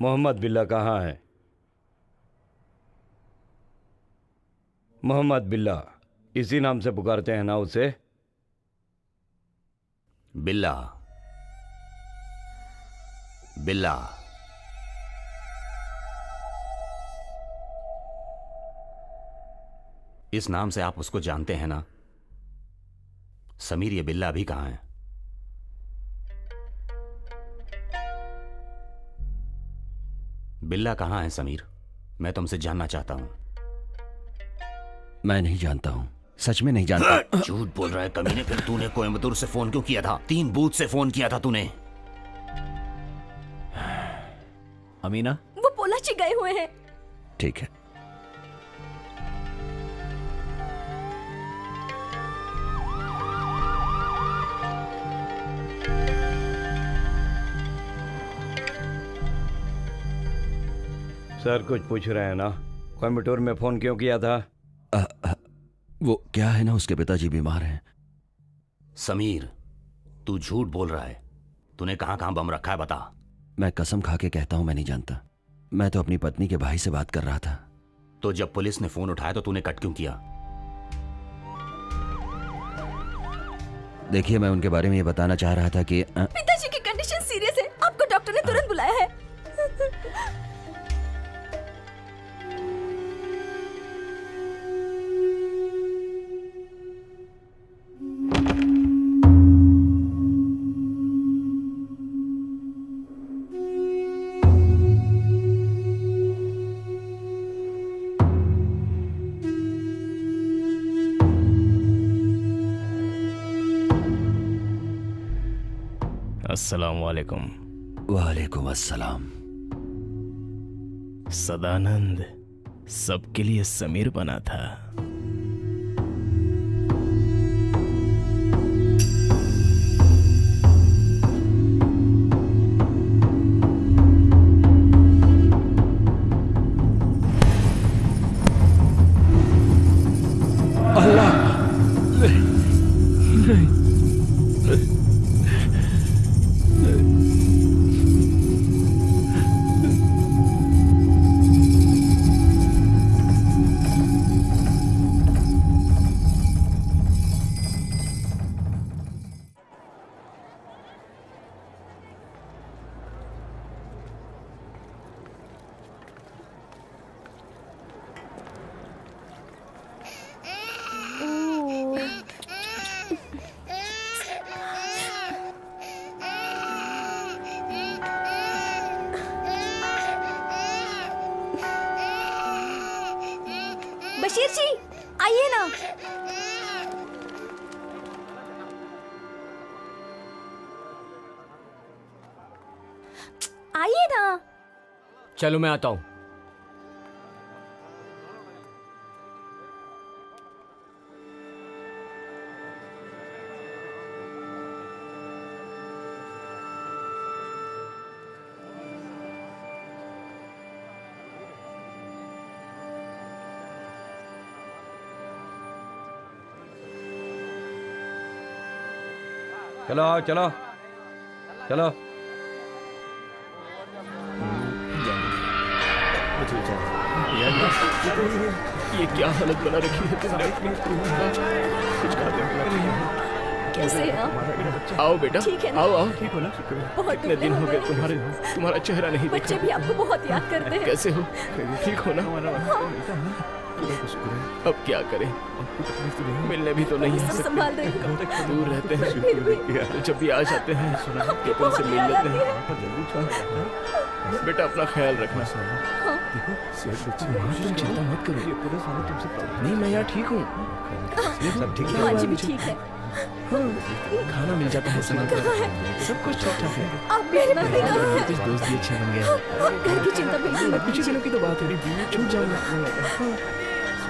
मोहम्मद बिल्ला कहाँ है? मोहम्मद बिल्ला, इसी नाम से पुकारते हैं ना उसे? बिल्ला, बिल्ला। इस नाम से आप उसको जानते हैं ना? समीर, ये बिल्ला अभी कहाँ है? बिल्ला कहाँ है समीर? मैं तुमसे जानना चाहता हूं। मैं नहीं जानता हूं, सच में नहीं जानता। झूठ बोल रहा है कमीने। फिर तूने कोयम्बतूर से फोन क्यों किया था? 3 बूथ से फोन किया था तूने। अमीना, वो पोलाची गए हुए हैं। ठीक है। सर कुछ पूछ रहे हैं ना? कोयम्बटूर में फोन क्यों किया था? वो क्या है ना, उसके पिताजी बीमार हैं। समीर, तू झूठ बोल रहा है। तूने कहां कहां बम रखा है बता। मैं कसम खा के कहता हूं मैं नहीं जानता। मैं तो अपनी पत्नी के भाई से बात कर रहा था। तो जब पुलिस ने फोन उठाया तो तूने कट क्यों किया? देखिए, मैं उनके बारे में ये बताना चाह रहा था कि पिताजी की कंडीशन सीरियस है, आपको डॉक्टर ने तुरंत बुलाया है। अस्सलाम वालेकुम। वालेकुम अस्सलाम। सदानंद सबके लिए समीर बना था। बशीर जी आइए ना। आइए ना। चलो मैं आता हूं। चलो आओ, चलो चलो। ये क्या हालत बना रखी है तुमने अपनी? कुछ कैसे हैं आप? आओ बेटा, ठीक है ना? आओ आओ। ठीक हो ना? बहुत कितने दिन हो गए तुम्हारा चेहरा नहीं देखा। बच्चे भी आपको बहुत याद करते हैं। कैसे हो? ठीक हो ना? अब क्या करें, मिलने भी तो नहीं आ सकते, दूर रहते हैं। तो जब भी आ जाते हैं तो तुमसे मिल लेते हैं। बेटा अपना ख्याल रखना। तुम चिंता मत करो, नहीं मैं यहाँ ठीक हूँ, सब ठीक है। माँ जी भी ठीक है। खाना मिल जाता है समय पर, सब कुछ ठीक ठाक है। आप मेरे पति कहाँ हैं? कुछ दोस्त भी अच्छे बन गए। घर की चिंता बिल्कुल मत कुछ दिनों की तो बात है, छूट जाऊंगा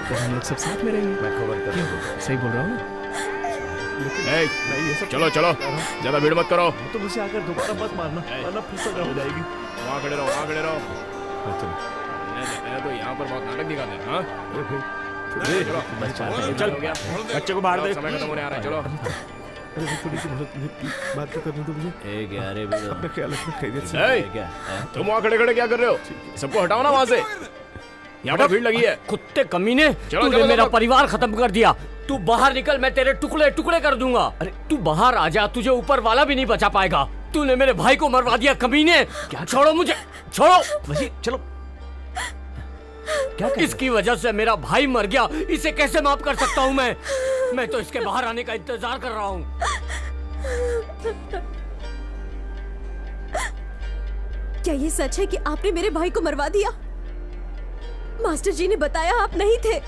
तो हम लोग सब साथ में रहेंगे। मैं खबर कर रहा हूँ, सही बोल रहा हूँ ना? चलो चलो, ज्यादा भीड़ मत करो। तो मुझे आकर दोबारा मत मारना, वरना फिर से हो जाएगी। वहाँ खड़े रहो, वहाँ खड़े रहो। तो यहाँ पर बहुत नाटक दिखाते हैं। हाँ चल, बच्चे को बाहर दे। समय खत्म होने आ रहा है, चलो। अरे थोड़ी सी मदद बात तो करने दो मुझे। अपना ख्याल रखना, खैरियत से। तुम वहाँ खड़े खड़े क्या कर रहे हो? सबको हटाओ ना वहाँ से, यहाँ पर भीड़ लगी है। कुत्ते कमीने, तूने मेरा परिवार खत्म कर दिया। तू बाहर निकल, मैं तेरे टुकड़े टुकड़े कर दूंगा। अरे तू बाहर आ जा, तुझे ऊपर वाला भी नहीं बचा पाएगा। तूने मेरे भाई को मरवा दिया कमीने। क्या? छोड़ो मुझे, छोड़ो। वजीर चलो। क्या इसकी वजह से मेरा भाई मर गया, इसे कैसे माफ कर सकता हूँ मैं तो इसके बाहर आने का इंतजार कर रहा हूँ। क्या ये सच है कि आपने मेरे भाई को मरवा दिया? मास्टर जी ने बताया आप नहीं थे,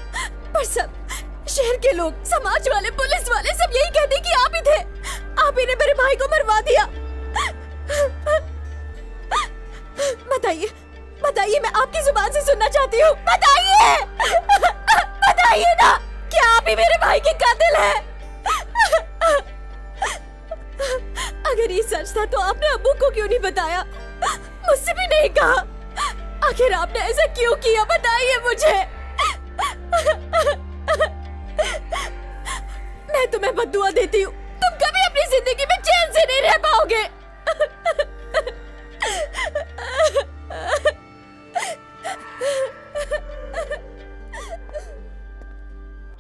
पर सब शहर के लोग, समाज वाले, पुलिस वाले सब यही कहते कि आप ही थे। आप ही ने मेरे भाई को मरवा दिया। बताइए, बताइए, मैं आपकी जुबान से सुनना चाहती हूँ। बताइए, बताइए ना, क्या आप ही मेरे भाई के कातिल हैं? अगर ये सच था तो आपने अब्बू को क्यों नहीं बताया? मुझसे भी नहीं कहा। आखिर आपने ऐसा क्यों किया? बताइए मुझे। मैं तुम्हें बद्दुआ देती हूँ, तुम कभी अपनी जिंदगी में चैन से नहीं रह पाओगे।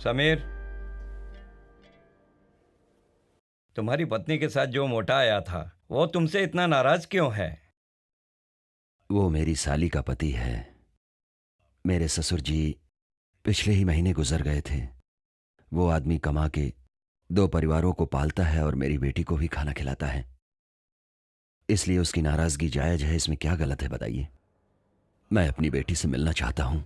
समीर, तुम्हारी पत्नी के साथ जो मोटा आया था वो तुमसे इतना नाराज क्यों है? वो मेरी साली का पति है। मेरे ससुर जी पिछले ही महीने गुजर गए थे। वो आदमी कमा के 2 परिवारों को पालता है और मेरी बेटी को भी खाना खिलाता है, इसलिए उसकी नाराजगी जायज है। इसमें क्या गलत है बताइए? मैं अपनी बेटी से मिलना चाहता हूं।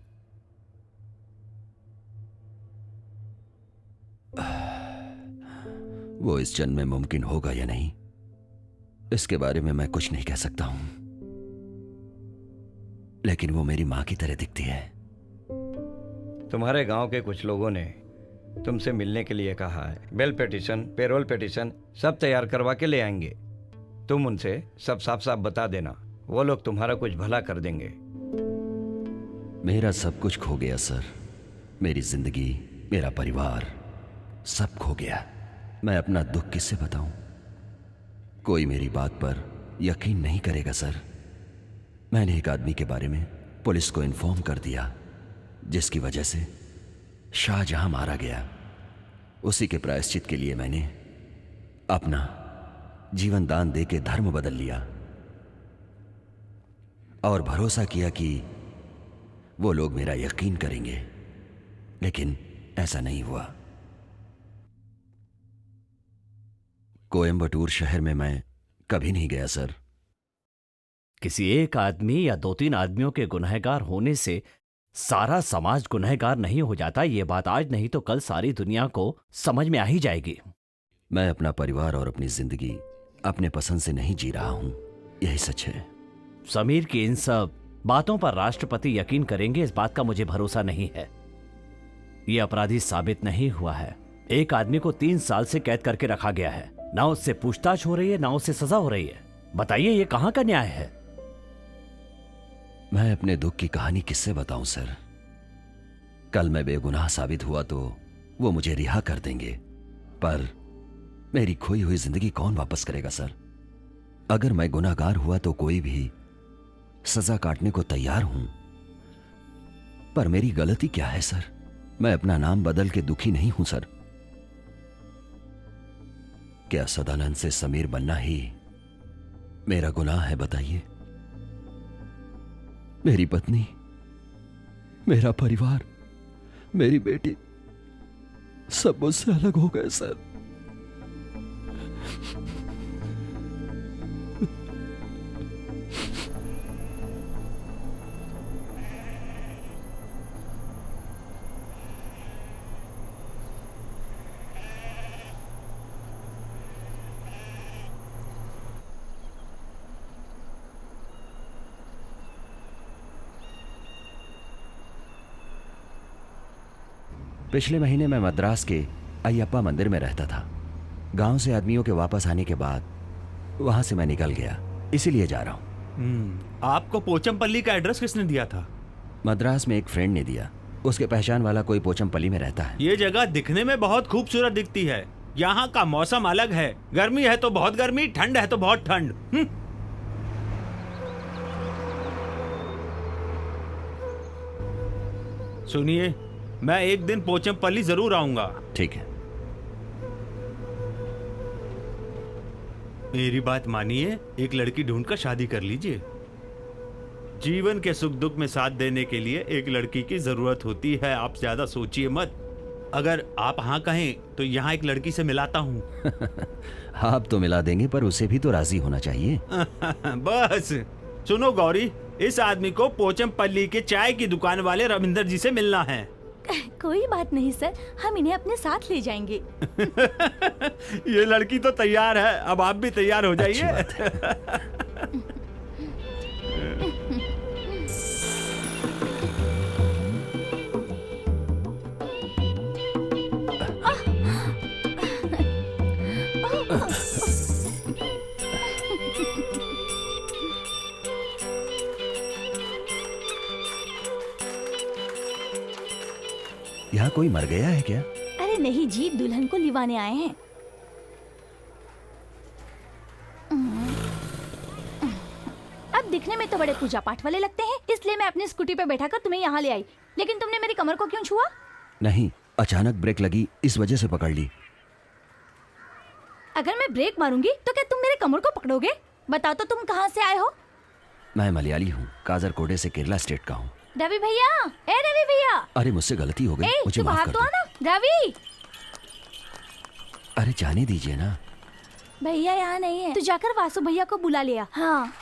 वो इस जन्म में मुमकिन होगा या नहीं, इसके बारे में मैं कुछ नहीं कह सकता हूं, लेकिन वो मेरी मां की तरह दिखती है। तुम्हारे गांव के कुछ लोगों ने तुमसे मिलने के लिए कहा है। बेल पिटीशन, पेरोल पिटीशन सब तैयार करवा के ले आएंगे। तुम उनसे सब साफ साफ बता देना, वो लोग तुम्हारा कुछ भला कर देंगे। मेरा सब कुछ खो गया सर। मेरी जिंदगी, मेरा परिवार सब खो गया। मैं अपना दुख किससे बताऊं? कोई मेरी बात पर यकीन नहीं करेगा सर। मैंने एक आदमी के बारे में पुलिस को इन्फॉर्म कर दिया, जिसकी वजह से शाहजहां मारा गया। उसी के प्रायश्चित के लिए मैंने अपना जीवन दान दे के धर्म बदल लिया और भरोसा किया कि वो लोग मेरा यकीन करेंगे, लेकिन ऐसा नहीं हुआ। कोयम्बटूर शहर में मैं कभी नहीं गया सर। किसी एक आदमी या 2-3 आदमियों के गुनहगार होने से सारा समाज गुनहगार नहीं हो जाता। ये बात आज नहीं तो कल सारी दुनिया को समझ में आ ही जाएगी। मैं अपना परिवार और अपनी जिंदगी अपने पसंद से नहीं जी रहा हूं, यही सच है। समीर की इन सब बातों पर राष्ट्रपति यकीन करेंगे, इस बात का मुझे भरोसा नहीं है। ये अपराधी साबित नहीं हुआ है। एक आदमी को 3 साल से कैद करके रखा गया है, ना उससे पूछताछ हो रही है, ना उससे सजा हो रही है। बताइए ये कहां का न्याय है? मैं अपने दुख की कहानी किससे बताऊं सर? कल मैं बेगुनाह साबित हुआ तो वो मुझे रिहा कर देंगे, पर मेरी खोई हुई जिंदगी कौन वापस करेगा सर? अगर मैं गुनाहगार हुआ तो कोई भी सजा काटने को तैयार हूं, पर मेरी गलती क्या है सर? मैं अपना नाम बदल के दुखी नहीं हूं सर। क्या सदानंद से समीर बनना ही मेरा गुनाह है बताइए? मेरी पत्नी, मेरा परिवार, मेरी बेटी सब मुझसे अलग हो गए सर। पिछले महीने मैं मद्रास के अयप्पा मंदिर में रहता था। गांव से आदमियों के वापस आने के बाद वहां से मैं निकल गया, इसीलिए जा रहा हूं। आपको पोचमपल्ली का एड्रेस किसने दिया था? मद्रास में एक फ्रेंड ने दिया। उसके पहचान वाला कोई पोचमपल्ली में रहता है। ये जगह दिखने में बहुत खूबसूरत दिखती है। यहाँ का मौसम अलग है। गर्मी है तो बहुत गर्मी, ठंड है तो बहुत ठंड। सुनिए, मैं एक दिन पोचमपल्ली जरूर आऊंगा। ठीक है। मेरी बात मानिए, एक लड़की ढूंढकर शादी कर लीजिए। जीवन के सुख दुख में साथ देने के लिए एक लड़की की जरूरत होती है। आप ज्यादा सोचिए मत। अगर आप हाँ कहें तो यहाँ एक लड़की से मिलाता हूँ। आप तो मिला देंगे, पर उसे भी तो राजी होना चाहिए। बस सुनो गौरी, इस आदमी को पोचमपल्ली के चाय की दुकान वाले रविंदर जी से मिलना है। कोई बात नहीं सर, हम इन्हें अपने साथ ले जाएंगे। ये लड़की तो तैयार है, अब आप भी तैयार हो जाइए। यहाँ कोई मर गया है क्या? अरे नहीं जी, दुल्हन को लिवाने आए हैं। अब दिखने में तो बड़े पूजा पाठ वाले लगते हैं, इसलिए मैं अपनी स्कूटी पे बैठाकर तुम्हें यहाँ ले आई। लेकिन तुमने मेरी कमर को क्यों छुआ? नहीं, अचानक ब्रेक लगी, इस वजह से पकड़ ली। अगर मैं ब्रेक मारूंगी तो क्या तुम मेरे कमर को पकड़ोगे? बताओ तो तुम कहाँ से आए हो? मैं मलयाली हूँ, काजरकोडे से केरला स्टेट का हूँ। रवि भैया, ए रवि भैया। अरे मुझसे गलती हो गई, मुझे तू माफ बाहर कर तो दो। आना। रवि अरे जाने दीजिए ना। भैया यहाँ नहीं है, तू जाकर वासु भैया को बुला लिया। हाँ।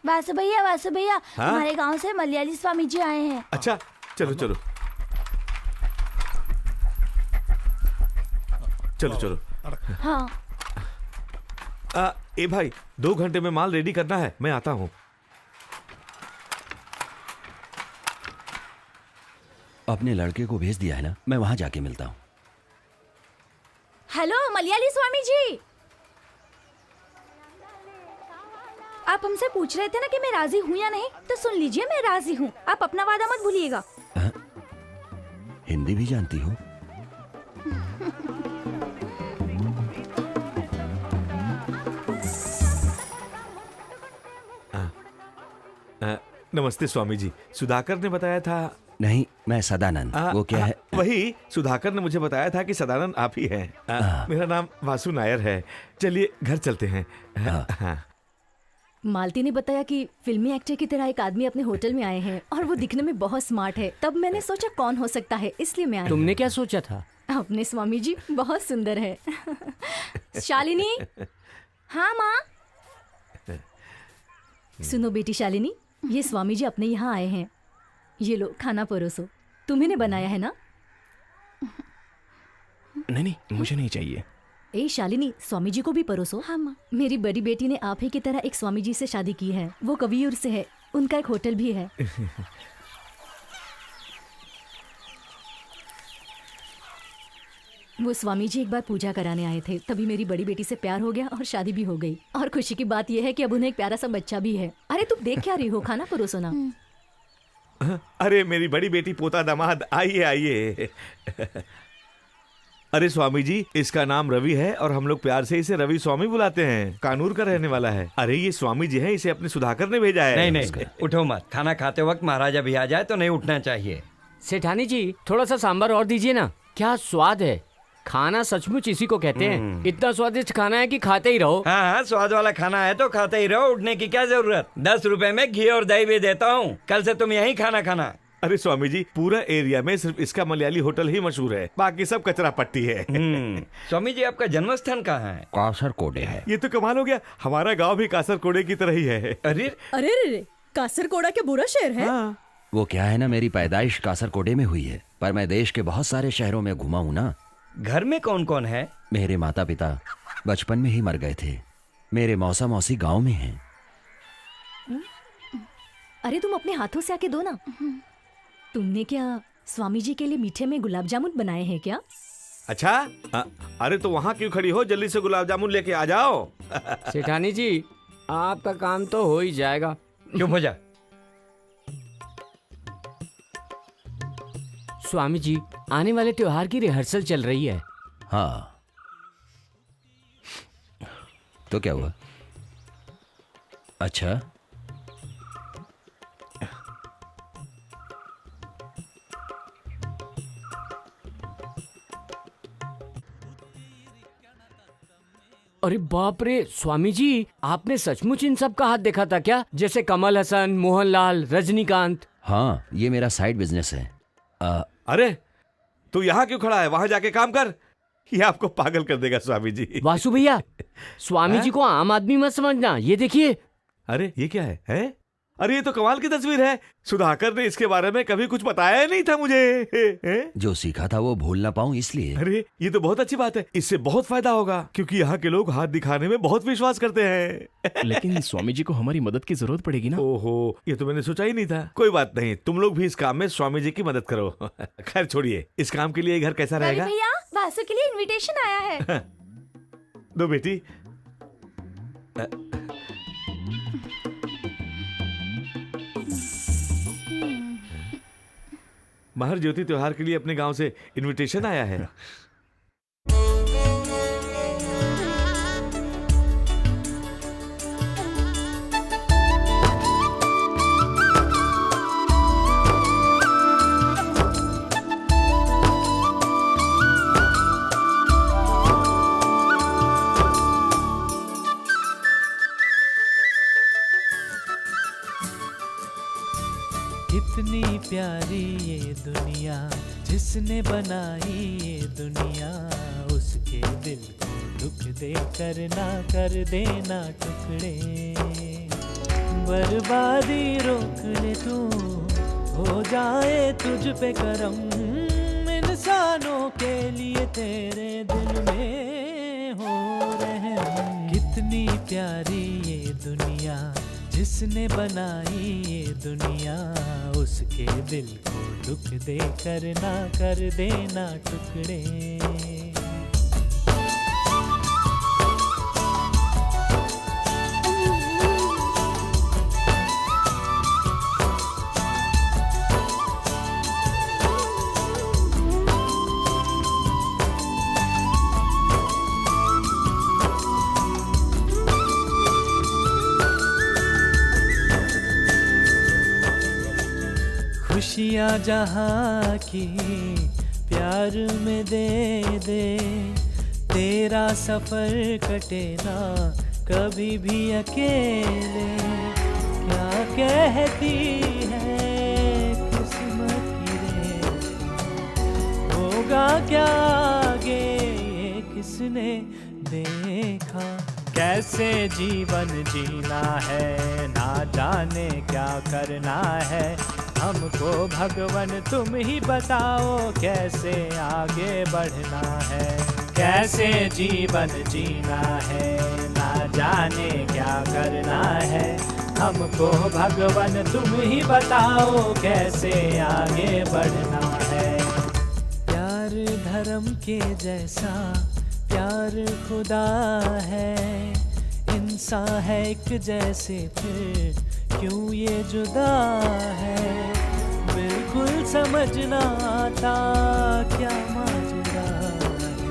वासु भैया, हाँ? हमारे गांव से मलयाली स्वामी जी आए हैं। अच्छा, चलो चलो चलो चलो। हाँ। ए भाई, 2 घंटे में माल रेडी करना है, मैं आता हूँ। अपने लड़के को भेज दिया है ना, मैं वहां जाके मिलता हूँ। हेलो मलयाली स्वामी जी, आप हमसे पूछ रहे थे ना कि मैं राजी हूँ या नहीं, तो सुन लीजिए, मैं राजी हूँ। आप अपना वादा मत भूलिएगा। हिंदी भी जानती हो? नमस्ते स्वामी जी, सुधाकर ने बताया था। नहीं, मैं सदानंद। वो क्या है? वही सुधाकर ने मुझे बताया था कि सदानंद आप ही हैं। मेरा नाम वासु नायर है। चलिए घर चलते हैं। हाँ। मालती ने बताया कि फिल्मी एक्टर की तरह एक आदमी अपने होटल में आए हैं और वो दिखने में बहुत स्मार्ट है। तब मैंने सोचा कौन हो सकता है, इसलिए मैं आई। तुमने क्या सोचा था? अपने स्वामी जी बहुत सुंदर है। शालिनी। हाँ माँ। सुनो बेटी शालिनी, ये स्वामी जी अपने यहाँ आए हैं। ये लो खाना परोसो। तुम्ही ने बनाया है ना? नहीं, मुझे नहीं चाहिए। ए शालिनी, स्वामी जी को भी परोसो। हाँ माँ। मेरी बड़ी बेटी ने आप ही की तरह एक स्वामी जी से शादी की है। वो कवियूर से है, उनका एक होटल भी है। वो स्वामी जी एक बार पूजा कराने आए थे, तभी मेरी बड़ी बेटी से प्यार हो गया और शादी भी हो गई। और खुशी की बात यह है कि अब उन्हें एक प्यारा सा बच्चा भी है। अरे तुम देख क्या रही हो, खाना परोसो ना। अरे मेरी बड़ी बेटी, पोता, दामाद, आइए आइए। अरे स्वामी जी, इसका नाम रवि है और हम लोग प्यार से इसे रवि स्वामी बुलाते हैं। कानूर का रहने वाला है। अरे ये स्वामी जी है, इसे अपने सुधाकर ने भेजा है। नहीं, उठो मत। खाना खाते वक्त महाराजा भी आ जाए तो नहीं उठना चाहिए। सेठानी जी, थोड़ा सा सांभर और दीजिए ना। क्या स्वाद है। खाना सचमुच इसी को कहते हैं। इतना स्वादिष्ट खाना है कि खाते ही रहो। हाँ, स्वाद वाला खाना है तो खाते ही रहो, उठने की क्या जरूरत। 10 रुपए में घी और दही भी देता हूँ। कल से तुम यहीं खाना खाना। अरे स्वामी जी, पूरा एरिया में सिर्फ इसका मलयाली होटल ही मशहूर है, बाकी सब कचरा पट्टी है। स्वामी जी, आपका जन्म स्थान कहाँ है? कासरकोडे है। ये तो कमाल हो गया, हमारा गांव भी कासरकोडे की तरह ही है। अरे अरे, कासरकोड़ा क्या बुरा शहर है? हाँ। वो क्या है ना, मेरी पैदाइश कासरकोडे में हुई है, पर मैं देश के बहुत सारे शहरों में घुमा हूँ ना। घर में कौन कौन है? मेरे माता पिता बचपन में ही मर गए थे। मेरे मौसा मौसी गांव में हैं। अरे तुम अपने हाथों से आके दो ना। तुमने क्या स्वामी जी के लिए मीठे में गुलाब जामुन बनाए हैं क्या? अच्छा अरे तो वहाँ क्यों खड़ी हो, जल्दी से गुलाब जामुन लेके आ जाओ। सेठानी जी आपका काम तो हो ही जाएगा। चुप हो जा। स्वामी जी आने वाले त्योहार की रिहर्सल चल रही है। हाँ तो क्या हुआ? अच्छा अरे बाप रे स्वामी जी, आपने सचमुच इन सब का हाथ देखा था क्या? जैसे कमल हसन, मोहनलाल, रजनीकांत। हाँ ये मेरा साइड बिजनेस है। अरे तू यहाँ क्यों खड़ा है, वहां जाके काम कर। ये आपको पागल कर देगा स्वामी जी। वासु भैया, स्वामी जी को आम आदमी मत समझना, ये देखिए। अरे ये क्या है? अरे ये तो कमाल की तस्वीर है। सुधाकर ने इसके बारे में कभी कुछ बताया ही नहीं था मुझे। जो सीखा था वो भूल ना पाऊं इसलिए। अरे ये तो बहुत अच्छी बात है, इससे बहुत फायदा होगा क्योंकि यहाँ के लोग हाथ दिखाने में बहुत विश्वास करते हैं। लेकिन स्वामी जी को हमारी मदद की जरूरत पड़ेगी ना। ओहो ये तो मैंने सोचा ही नहीं था। कोई बात नहीं, तुम लोग भी इस काम में स्वामी जी की मदद करो। खैर छोड़िए, इस काम के लिए घर कैसा रहेगा? भैया वासु के लिए इनविटेशन आया है। दो बेटी। महर ज्योति त्योहार के लिए अपने गांव से इनविटेशन आया है। कितनी प्यारी ये दुनिया, जिसने बनाई ये दुनिया, उसके दिल को दुख दे कर ना कर देना टुकड़े। बर्बादी रोक ले तू, हो जाए तुझ पे करम, इंसानों के लिए तेरे दिल में हो रहम। कितनी प्यारी ये दुनिया, जिसने बनाई ये दुनिया, उसके दिल को दुख दे कर ना कर देना टुकड़े। खुशियाँ जहाँ की प्यार में दे दे, तेरा सफर कटे ना कभी भी अकेले। क्या कहती है किस्मत की रे, होगा क्या आगे ये किसने देखा। कैसे जीवन जीना है, ना जाने क्या करना है, हमको भगवान तुम ही बताओ कैसे आगे बढ़ना है। कैसे जीवन जीना है, ना जाने क्या करना है, हमको भगवान तुम ही बताओ कैसे आगे बढ़ना है। प्यार धर्म के जैसा प्यार खुदा है, इंसान है एक जैसे फिर क्यों ये जुदा है। बिल्कुल समझ ना आता क्या माजरा है,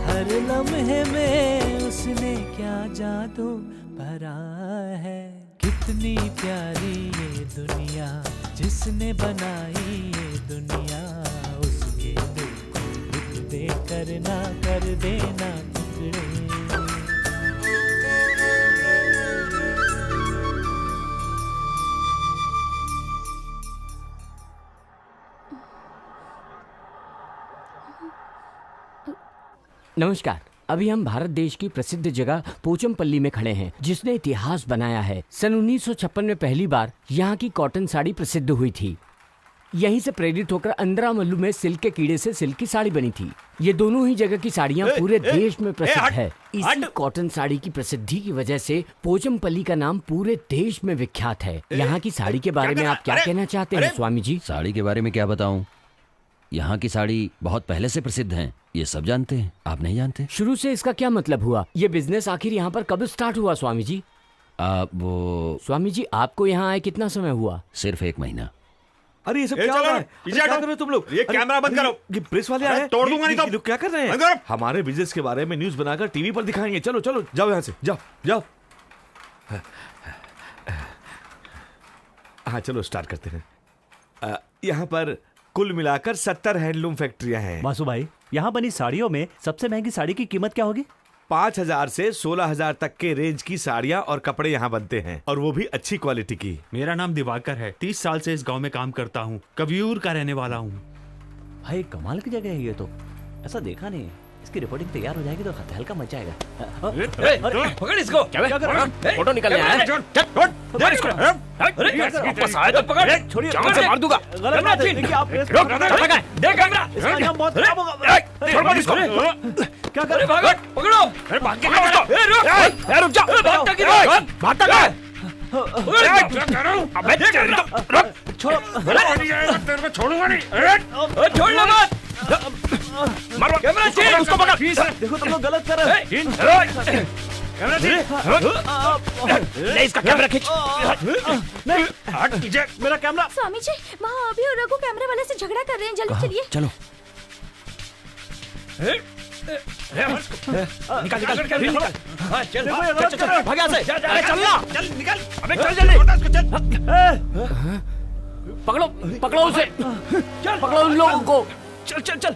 हर लम्हे में उसने क्या जादू भरा है। कितनी प्यारी ये दुनिया, जिसने बनाई ये दुनिया, उसके दिल को दुख दे कर ना कर देना टुकड़े। नमस्कार। अभी हम भारत देश की प्रसिद्ध जगह पोचमपल्ली में खड़े हैं, जिसने इतिहास बनाया है। सन 1956 में पहली बार यहाँ की कॉटन साड़ी प्रसिद्ध हुई थी। यहीं से प्रेरित होकर अंद्रामल्लू में सिल्क के कीड़े से सिल्क की साड़ी बनी थी। ये दोनों ही जगह की साड़ियाँ पूरे देश में प्रसिद्ध है। इसी कॉटन साड़ी की प्रसिद्धि की वजह से पोचमपल्ली का नाम पूरे देश में विख्यात है। यहाँ की साड़ी के बारे में आप क्या कहना चाहते हैं स्वामी जी? साड़ी के बारे में क्या बताऊं, यहाँ की साड़ी बहुत पहले से प्रसिद्ध है, ये सब जानते हैं। आप नहीं जानते? शुरू से इसका क्या मतलब हुआ? ये बिजनेस आखिर यहाँ पर कब स्टार्ट हुआ स्वामी जी? वो स्वामी जी, आपको यहाँ आए कितना समय हुआ? सिर्फ 1 महीना। अरे ये सब क्या हो रहा है? क्या कर रहे हो तुम लोग? ये कैमरा बंद करो। ये प्रेस वाले आए, तोड़ दूंगा नहीं तो। क्या कर रहे हैं? हमारे बिजनेस के बारे में न्यूज़ बनाकर टीवी पर दिखाएंगे। चलो चलो जाओ यहाँ से, जाओ जाओ। हाँ चलो स्टार्ट करते हैं। यहाँ पर कुल मिलाकर 70 हैंडलूम फैक्ट्रियां हैं। वासु भाई, यहाँ बनी साड़ियों में सबसे महंगी साड़ी की कीमत क्या होगी? 5,000 से 16,000 तक के रेंज की साड़ियाँ और कपड़े यहाँ बनते हैं, और वो भी अच्छी क्वालिटी की। मेरा नाम दिवाकर है, 30 साल से इस गांव में काम करता हूँ, कवियूर का रहने वाला हूँ। भाई कमाल की जगह है ये तो, ऐसा देखा नहीं। इसकी रिपोर्टिंग तैयार हो जाएगी तो हल्का मच जाएगा। पकड़ इसको। क्या कर रहा है? फोटो निकलने आया है। मार इसको। वापस आए तो पकड़। छोड़िए, जान से मार दूंगा। गलत बात है। देखिए आप देख कैमरा। इसका अंजाम बहुत खराब होगा। छोड़ इसको। क्या कर रहे भागो, पकड़ो। अरे भाग के इसको। रुक जा। भागता किधर? भागता कहाँ? क्या कर रहा हूँ? अबे रुक। छोड़ो। तेरे को छोड़ूंगा नहीं। छोड़ लो मत। मारो कैमरा चीर उसको पकड़। देखो तुम लोग गलत कर रहे हो। कैमरा चीर। ले इसका कैमरा खींच। नहीं हट पीछे। मेरा कैमरा। स्वामी जी, वहाँ अभी और रघु कैमरे वाले से झगड़ा कर रहे हैं, जल्दी चलिए। चलो। निकाल निकाल निकाल। हाँ चल भाग यहाँ से। चलना। चल निकल। अबे चल जल्दी। चल। पकड़ो पकड़ो उसे। चल पकड़ो उन लोगों को। चल चल चल।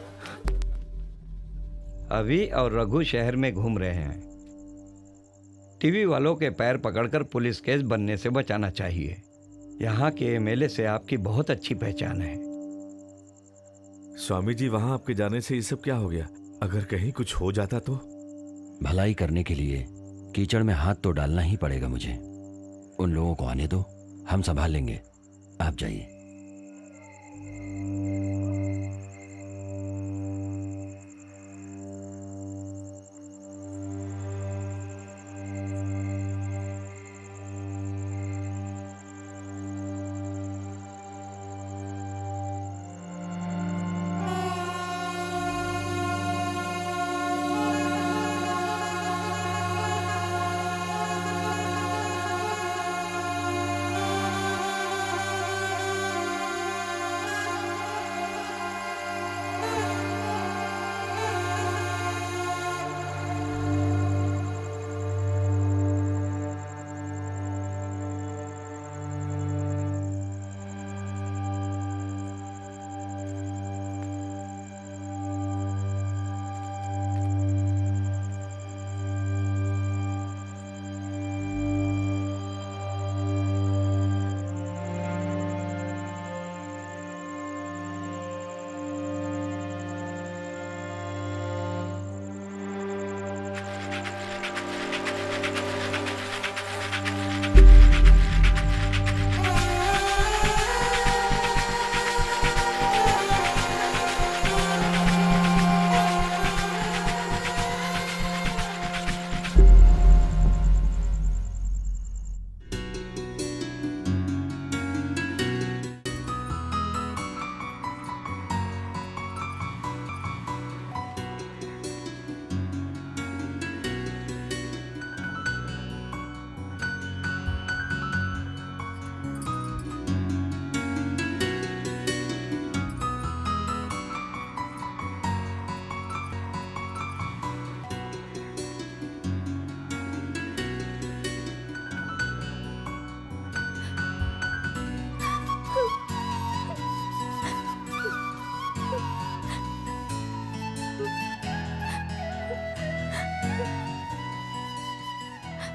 अभी और रघु शहर में घूम रहे हैं। टीवी वालों के पैर पकड़कर पुलिस केस बनने से बचाना चाहिए। यहाँ के एमएलए से आपकी बहुत अच्छी पहचान है। स्वामी जी, वहां आपके जाने से ये सब क्या हो गया? अगर कहीं कुछ हो जाता तो? भलाई करने के लिए कीचड़ में हाथ तो डालना ही पड़ेगा मुझे। उन लोगों को आने दो, हम संभाल लेंगे। आप जाइए।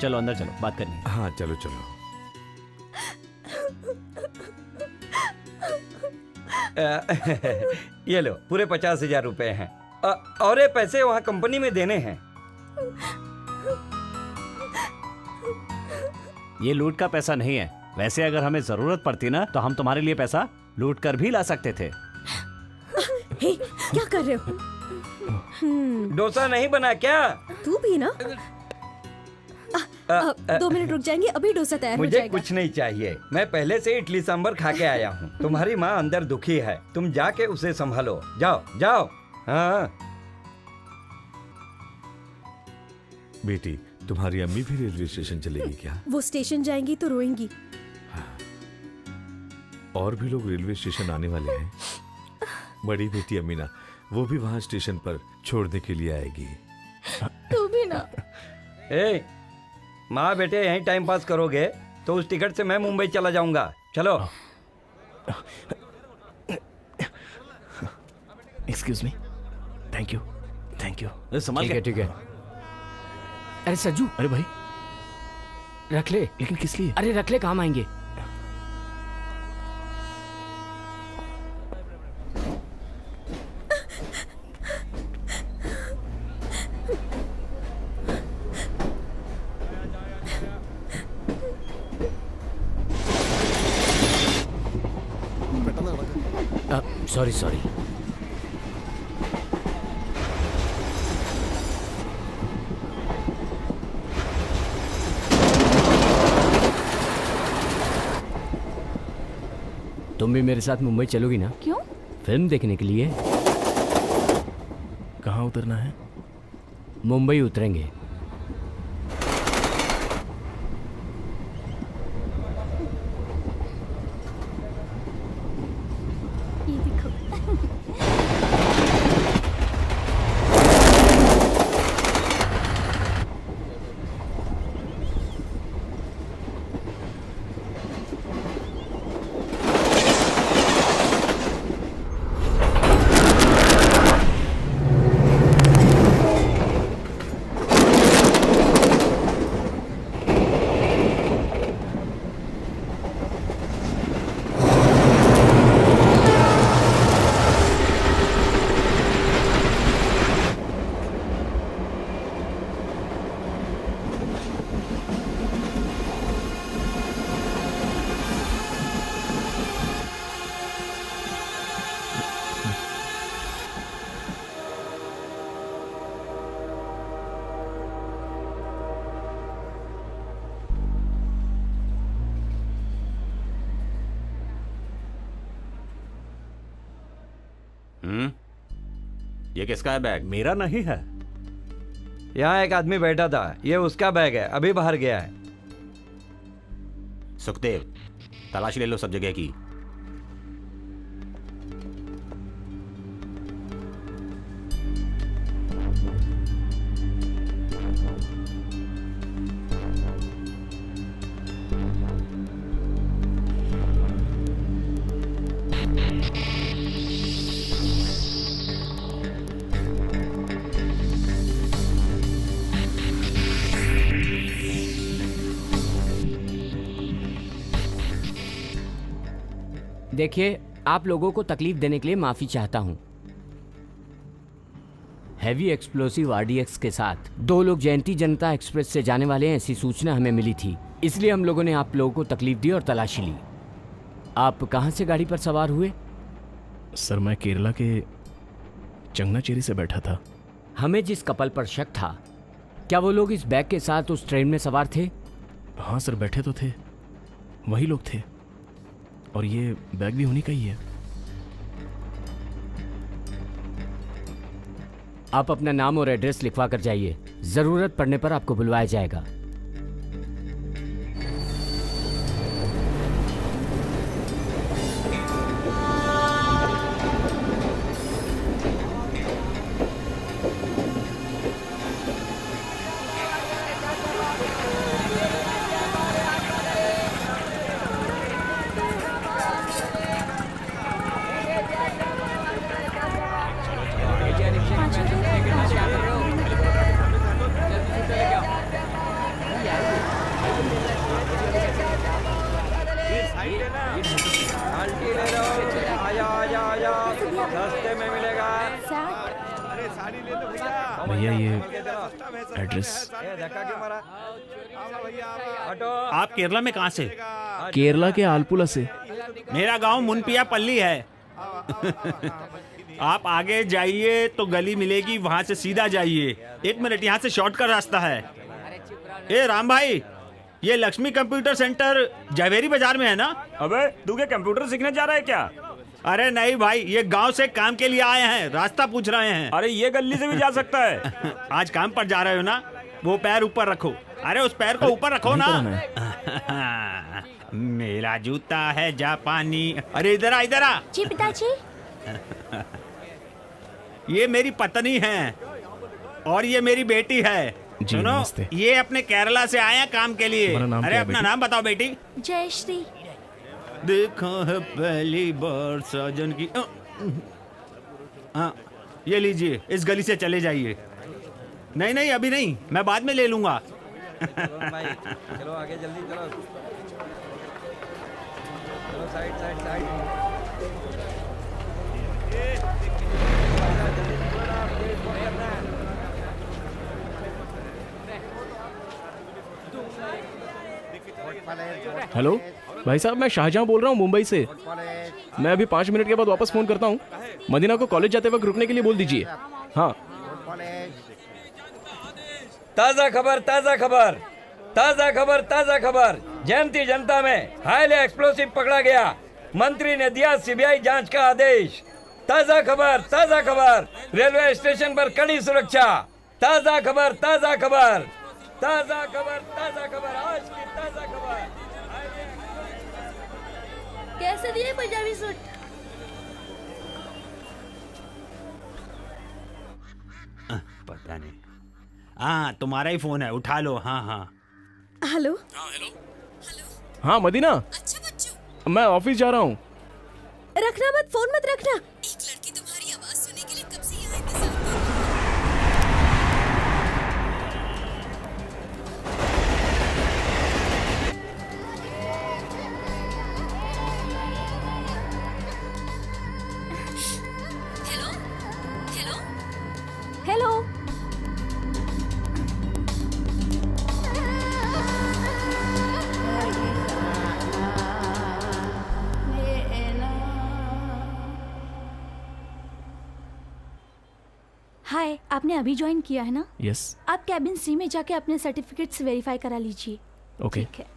चलो अंदर चलो, बात करनी है। हाँ चलो चलो। ये लो, पूरे 50,000 रुपए हैं। और ये पैसे वहाँ कंपनी में देने हैं। ये लूट का पैसा नहीं है। वैसे अगर हमें जरूरत पड़ती ना तो हम तुम्हारे लिए पैसा लूट कर भी ला सकते थे। हे, क्या कर रहे हो? डोसा नहीं बना क्या? तू भी ना? 2 मिनट रुक जाएंगे, अभी डोसा तैयार हो मुझे जाएगा। कुछ नहीं चाहिए, मैं पहले से इडली सांभर खा के आया हूँ। तुम्हारी माँ अंदर दुखी है, तुम जाके उसे संभालो। जाओ जाओ। हाँ बेटी, तुम्हारी अम्मी भी रेलवे स्टेशन चलेगी क्या? वो स्टेशन जाएंगी तो रोएंगी। और भी लोग रेलवे स्टेशन आने वाले हैं। बड़ी बेटी अमीना, वो भी वहाँ स्टेशन पर छोड़ने के लिए आएगी। तू भी ना। ए, माँ बेटे यहीं टाइम पास करोगे तो उस टिकट से मैं मुंबई चला जाऊंगा। चलो। Excuse me. Thank you. Thank you. ठीक है ठीक है। अरे सज्जू, अरे भाई रख ले। लेकिन किस लिए? अरे रख ले, काम आएंगे। Sorry sorry. तुम भी मेरे साथ मुंबई चलोगी ना? क्यों? फिल्म देखने के लिए। कहाँ उतरना है? मुंबई उतरेंगे। ये देखो। ये किसका है बैग? मेरा नहीं है। यहाँ एक आदमी बैठा था, ये उसका बैग है, अभी बाहर गया है। सुखदेव, तलाशी ले लो सब जगह की। देखिए, आप लोगों को तकलीफ देने के लिए माफी चाहता हूं। हैवी एक्सप्लोसिव आरडीएक्स के साथ 2 लोग जयंती जनता एक्सप्रेस से जाने वाले हैं, ऐसी सूचना हमें मिली थी। इसलिए हम लोगों ने आप लोगों को तकलीफ दी और तलाशी ली। आप कहां से गाड़ी पर सवार हुए? सर, मैं केरला के चंगनाचेरी से बैठा था। हमें जिस कपल पर शक था, क्या वो लोग इस बैग के साथ उस ट्रेन में सवार थे? हाँ सर, बैठे तो थे, वही लोग थे। और ये बैग भी उन्हीं का ही है। आप अपना नाम और एड्रेस लिखवा कर जाइए, जरूरत पड़ने पर आपको बुलवाया जाएगा। भैया ये एड्रेस। आप केरला में कहाँ से? केरला के आलपुला से। मेरा गांव मुनपिया पल्ली है। आप आगे जाइए तो गली मिलेगी, वहां से सीधा जाइए। 1 मिनट, यहाँ से शॉर्टकट रास्ता है। ए राम भाई, ये लक्ष्मी कंप्यूटर सेंटर जवेरी बाजार में है ना? अबे तू क्या कंप्यूटर सीखने जा रहा है क्या? अरे नहीं भाई, ये गांव से काम के लिए आए हैं, रास्ता पूछ रहे हैं। अरे ये गली से भी जा सकता है। आज काम पर जा रहे हो ना, वो पैर ऊपर रखो। अरे उस पैर को ऊपर रखो ना। मेरा जूता है जापानी। अरे इधर आ, इधर आ। जी पिताजी। ये मेरी पत्नी है और ये मेरी बेटी है। सुनो, ये अपने केरला से आए हैं काम के लिए। अरे अपना नाम बताओ बेटी। जयश्री। देखो है पहली बार साजन की। हाँ, ये लीजिए, इस गली से चले जाइए। नहीं नहीं अभी नहीं, मैं बाद में ले लूंगा। चलो आगे जल्दी चलो। चलो साइड साइड साइड। हेलो भाई साहब, मैं शाहजहां बोल रहा हूँ मुंबई से। मैं अभी 5 मिनट के बाद वापस फोन करता हूँ। मदीना को कॉलेज जाते वक्त रुकने के लिए बोल दीजिए। हाँ। ताजा खबर, ताजा खबर, ताजा खबर, ताजा खबर। जयंती जनता में हाईली एक्सप्लोसिव पकड़ा गया। मंत्री ने दिया सीबीआई जांच का आदेश। ताजा खबर, ताजा खबर। रेलवे स्टेशन पर कड़ी सुरक्षा। ताजा खबर, ताजा खबर, ताजा खबर, ताजा खबर। आज की ताजा खबर। कैसे दिए पंजाबी सूट? पता नहीं। हाँ तुम्हारा ही फोन है, उठा लो। हाँ हाँ हेलो। हाँ मदीना, अच्छा बच्चों, मैं ऑफिस जा रहा हूँ। रखना मत, फोन मत रखना। एक लड़की तुम्हारी आवाज सुनने के लिए कब से यहाँ इंतजार कर रही है। Hello hello hello. हाय, आपने अभी ज्वाइन किया है ना? यस। आप कैबिन सी में जाके अपने सर्टिफिकेट्स वेरीफाई करा लीजिए। ओके। ठीक है।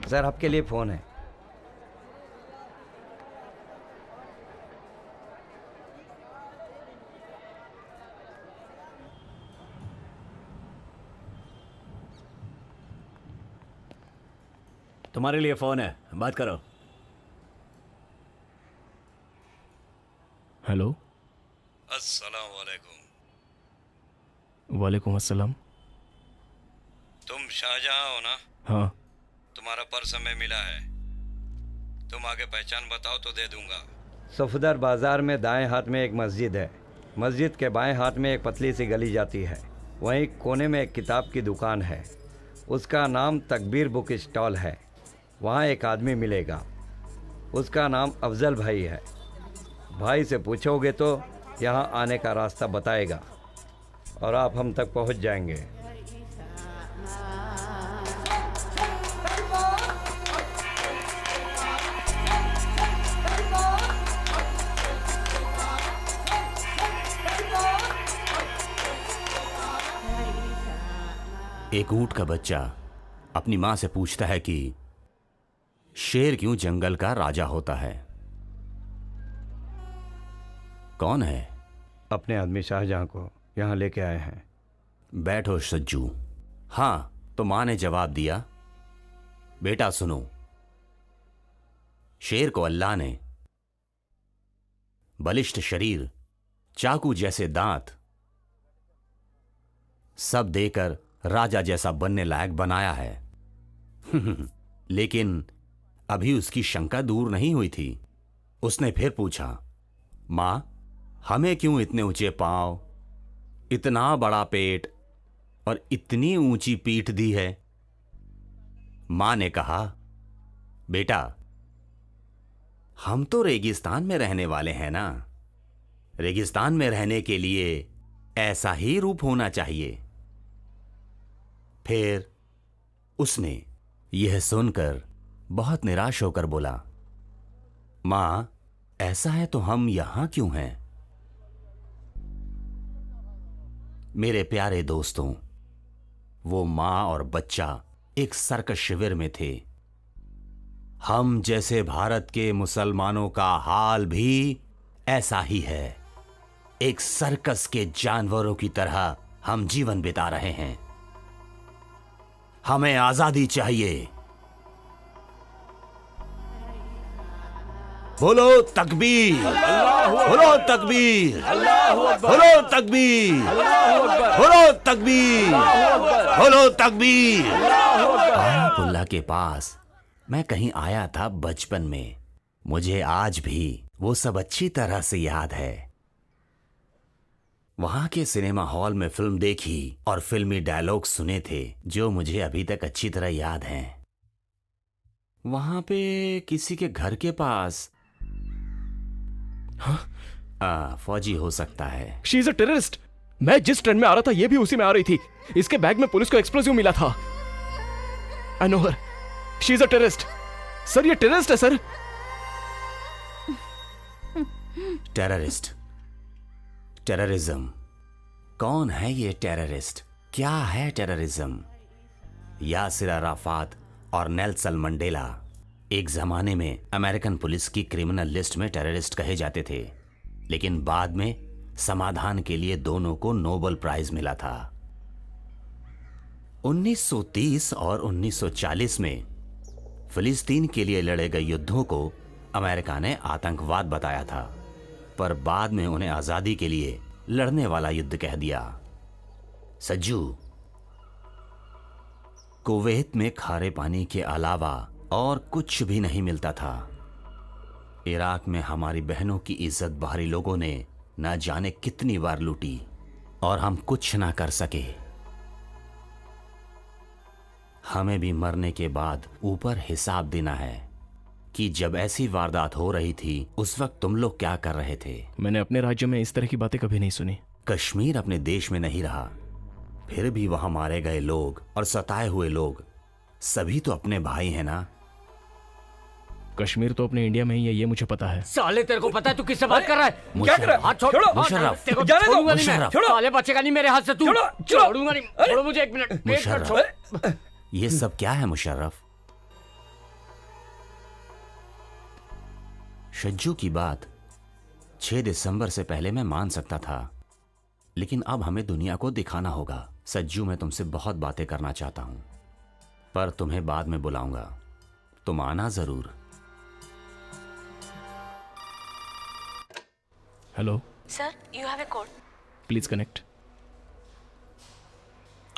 सर आपके लिए फोन है। तुम्हारे लिए फोन है, बात करो। हेलो। अस्सलाम वालेकुम। वालेकुम अस्सलाम। तुम शाहजहां हो ना? हाँ। तुम्हारा पर्स हमें मिला है, तुम आगे पहचान बताओ तो दे दूंगा। सफदर बाजार में दाएं हाथ में एक मस्जिद है, मस्जिद के बाएं हाथ में एक पतली सी गली जाती है, वहीं कोने में एक किताब की दुकान है, उसका नाम तकबीर बुक स्टॉल है। वहाँ एक आदमी मिलेगा, उसका नाम अफजल भाई है। भाई से पूछोगे तो यहाँ आने का रास्ता बताएगा और आप हम तक पहुँच जाएंगे। एक ऊंट का बच्चा अपनी मां से पूछता है कि शेर क्यों जंगल का राजा होता है? कौन है? अपने आदमी शाहजहां को यहाँ लेके आए हैं। बैठो सज्जू। हाँ, तो मां ने जवाब दिया, बेटा सुनो, शेर को अल्लाह ने बलिष्ठ शरीर, चाकू जैसे दांत सब देकर राजा जैसा बनने लायक बनाया है। लेकिन अभी उसकी शंका दूर नहीं हुई थी। उसने फिर पूछा, मां, हमें क्यों इतने ऊंचे पांव, इतना बड़ा पेट और इतनी ऊंची पीठ दी है? मां ने कहा, बेटा, हम तो रेगिस्तान में रहने वाले हैं ना, रेगिस्तान में रहने के लिए ऐसा ही रूप होना चाहिए। फिर उसने यह सुनकर बहुत निराश होकर बोला, मां, ऐसा है तो हम यहां क्यों हैं? मेरे प्यारे दोस्तों, वो मां और बच्चा एक सर्कस शिविर में थे। हम जैसे भारत के मुसलमानों का हाल भी ऐसा ही है। एक सर्कस के जानवरों की तरह हम जीवन बिता रहे हैं। हमें आजादी चाहिए। बोलो तकबीर, बोलो तकबीर, बोलो तकबीर, बोलो तकबीर, बोलो तकबीर। आयतुल्लाह के पास मैं कहीं आया था बचपन में। मुझे आज भी वो सब अच्छी तरह से याद है। वहां के सिनेमा हॉल में फिल्म देखी और फिल्मी डायलॉग सुने थे जो मुझे अभी तक अच्छी तरह याद हैं। वहां पे किसी के घर के पास फौजी हो सकता है। She is a terrorist. मैं जिस ट्रेन में आ रहा था ये भी उसी में आ रही थी। इसके बैग में पुलिस को एक्सप्लोसिव मिला था। I know her. She is a terrorist. Sir, ये टेररिस्ट है सर। Terrorist, terrorism. कौन है ये टेररिस्ट? क्या है टेररिज्म? यासिर अराफात और नेल्सन मंडेला एक जमाने में अमेरिकन पुलिस की क्रिमिनल लिस्ट में टेररिस्ट कहे जाते थे, लेकिन बाद में समाधान के लिए दोनों को नोबेल प्राइज मिला था। 1930 और 1940 में फिलिस्तीन के लिए लड़े गए युद्धों को अमेरिका ने आतंकवाद बताया था, पर बाद में उन्हें आजादी के लिए लड़ने वाला युद्ध कह दिया। सज्जू, कुवैत में खारे पानी के अलावा और कुछ भी नहीं मिलता था। इराक में हमारी बहनों की इज्जत बाहरी लोगों ने न जाने कितनी बार लूटी और हम कुछ ना कर सके। हमें भी मरने के बाद ऊपर हिसाब देना है कि जब ऐसी वारदात हो रही थी उस वक्त तुम लोग क्या कर रहे थे। मैंने अपने राज्य में इस तरह की बातें कभी नहीं सुनी। कश्मीर अपने देश में नहीं रहा, फिर भी वहां मारे गए लोग और सताए हुए लोग सभी तो अपने भाई हैं ना। कश्मीर तो अपने इंडिया में ही है, ये मुझे पता है। साले, तेरे को पता है तू किससे बात कर रहा है? क्या कर रहा है? हाथ छोड़। मुशर्रफ, तेरे को जाने दो। छोड़ूंगा नहीं मैं। मुशर्रफ। साले बचेगा नहीं मेरे हाथ से तू। छोड़ूंगा नहीं। छोड़ो मुझे, एक मिनट। मुशर्रफ, ये सब क्या है मुशर्रफ? सज्जू की बात 6 दिसंबर से पहले मैं मान सकता था, लेकिन अब हमें दुनिया को दिखाना होगा। सज्जू, मैं तुमसे बहुत बातें करना चाहता हूं, पर तुम्हें बाद में बुलाऊंगा, तुम आना जरूर। Hello sir, you have a call. Please connect.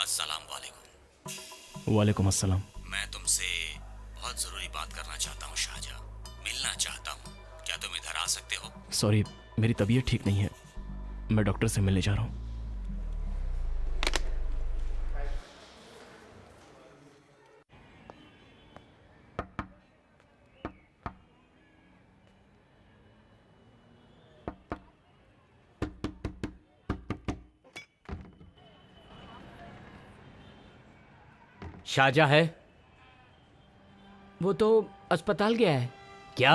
अस्सलाम वालेकुम। वालेकुम अस्सलाम। मैं तुमसे बहुत जरूरी बात करना चाहता हूँ शाहजहां, मिलना चाहता हूँ। क्या तुम इधर आ सकते हो? सॉरी, मेरी तबीयत ठीक नहीं है, मैं डॉक्टर से मिलने जा रहा हूँ। शाहजहां है? वो तो अस्पताल गया है। क्या?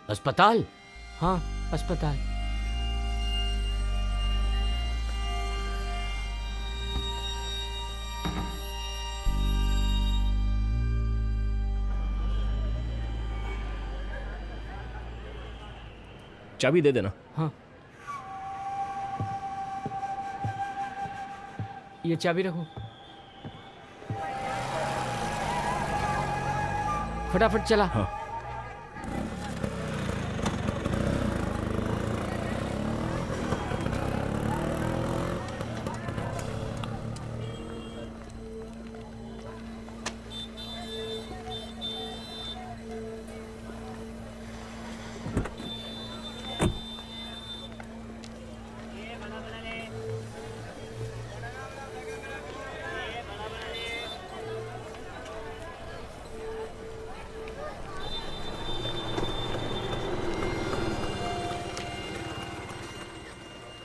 अस्पताल? हाँ, अस्पताल। चाबी दे देना। हाँ, ये चाबी रखो। फटाफट चला। हाँ।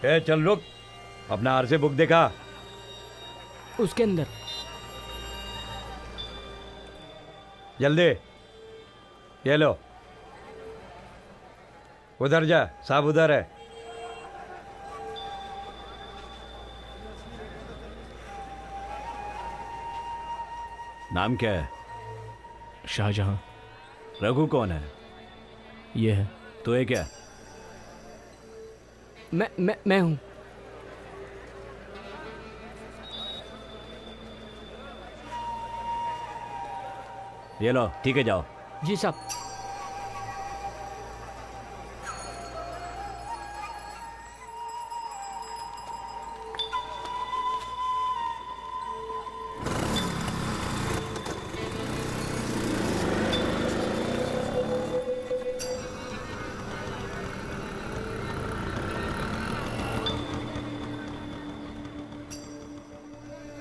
ए, चल रुक, अपना आरसी बुक देखा? उसके अंदर। जल्दी, ये लो। उधर जा, साहब उधर है। नाम क्या है? शाहजहां। रघु कौन है? ये है। तो ये क्या? मैं हूं। ये लो, ठीक है, जाओ। जी साहब।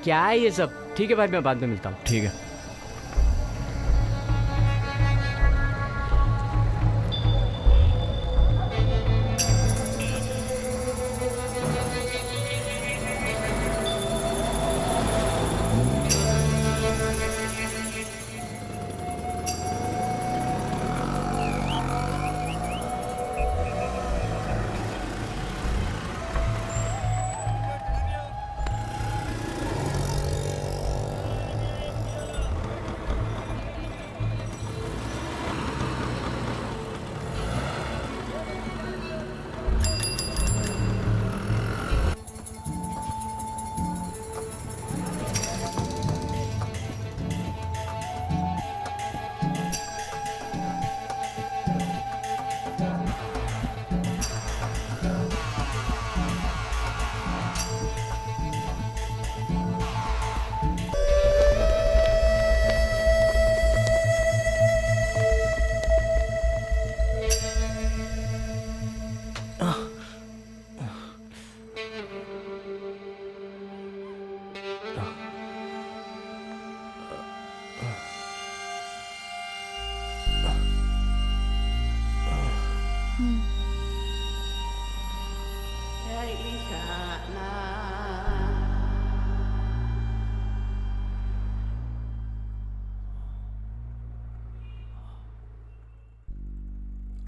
क्या है ये सब? ठीक है भाई, मैं बाद में मिलता हूँ। ठीक है।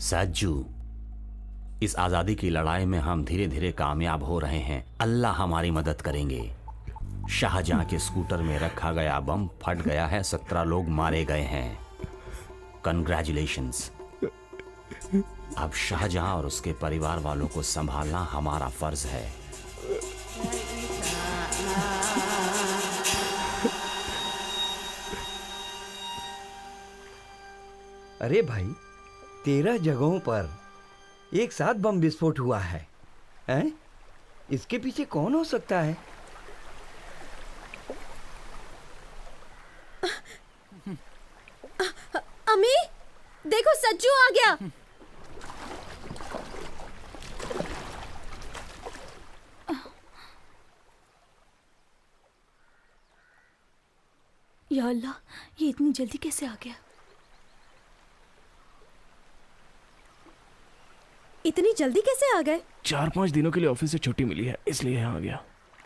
साजू, इस आजादी की लड़ाई में हम धीरे धीरे कामयाब हो रहे हैं। अल्लाह हमारी मदद करेंगे। शाहजहां के स्कूटर में रखा गया बम फट गया है, 17 लोग मारे गए हैं। कंग्रेचुलेशंस। अब शाहजहां और उसके परिवार वालों को संभालना हमारा फर्ज है। अरे भाई, 13 जगहों पर एक साथ बम विस्फोट हुआ है। हैं? इसके पीछे कौन हो सकता है? अम्मी देखो सज्जू आ गया। या अल्लाह, ये इतनी जल्दी कैसे आ गया? इतनी जल्दी कैसे आ गए? 4-5 दिनों के लिए ऑफिस से छुट्टी मिली है, इसलिए यहाँ आ गया।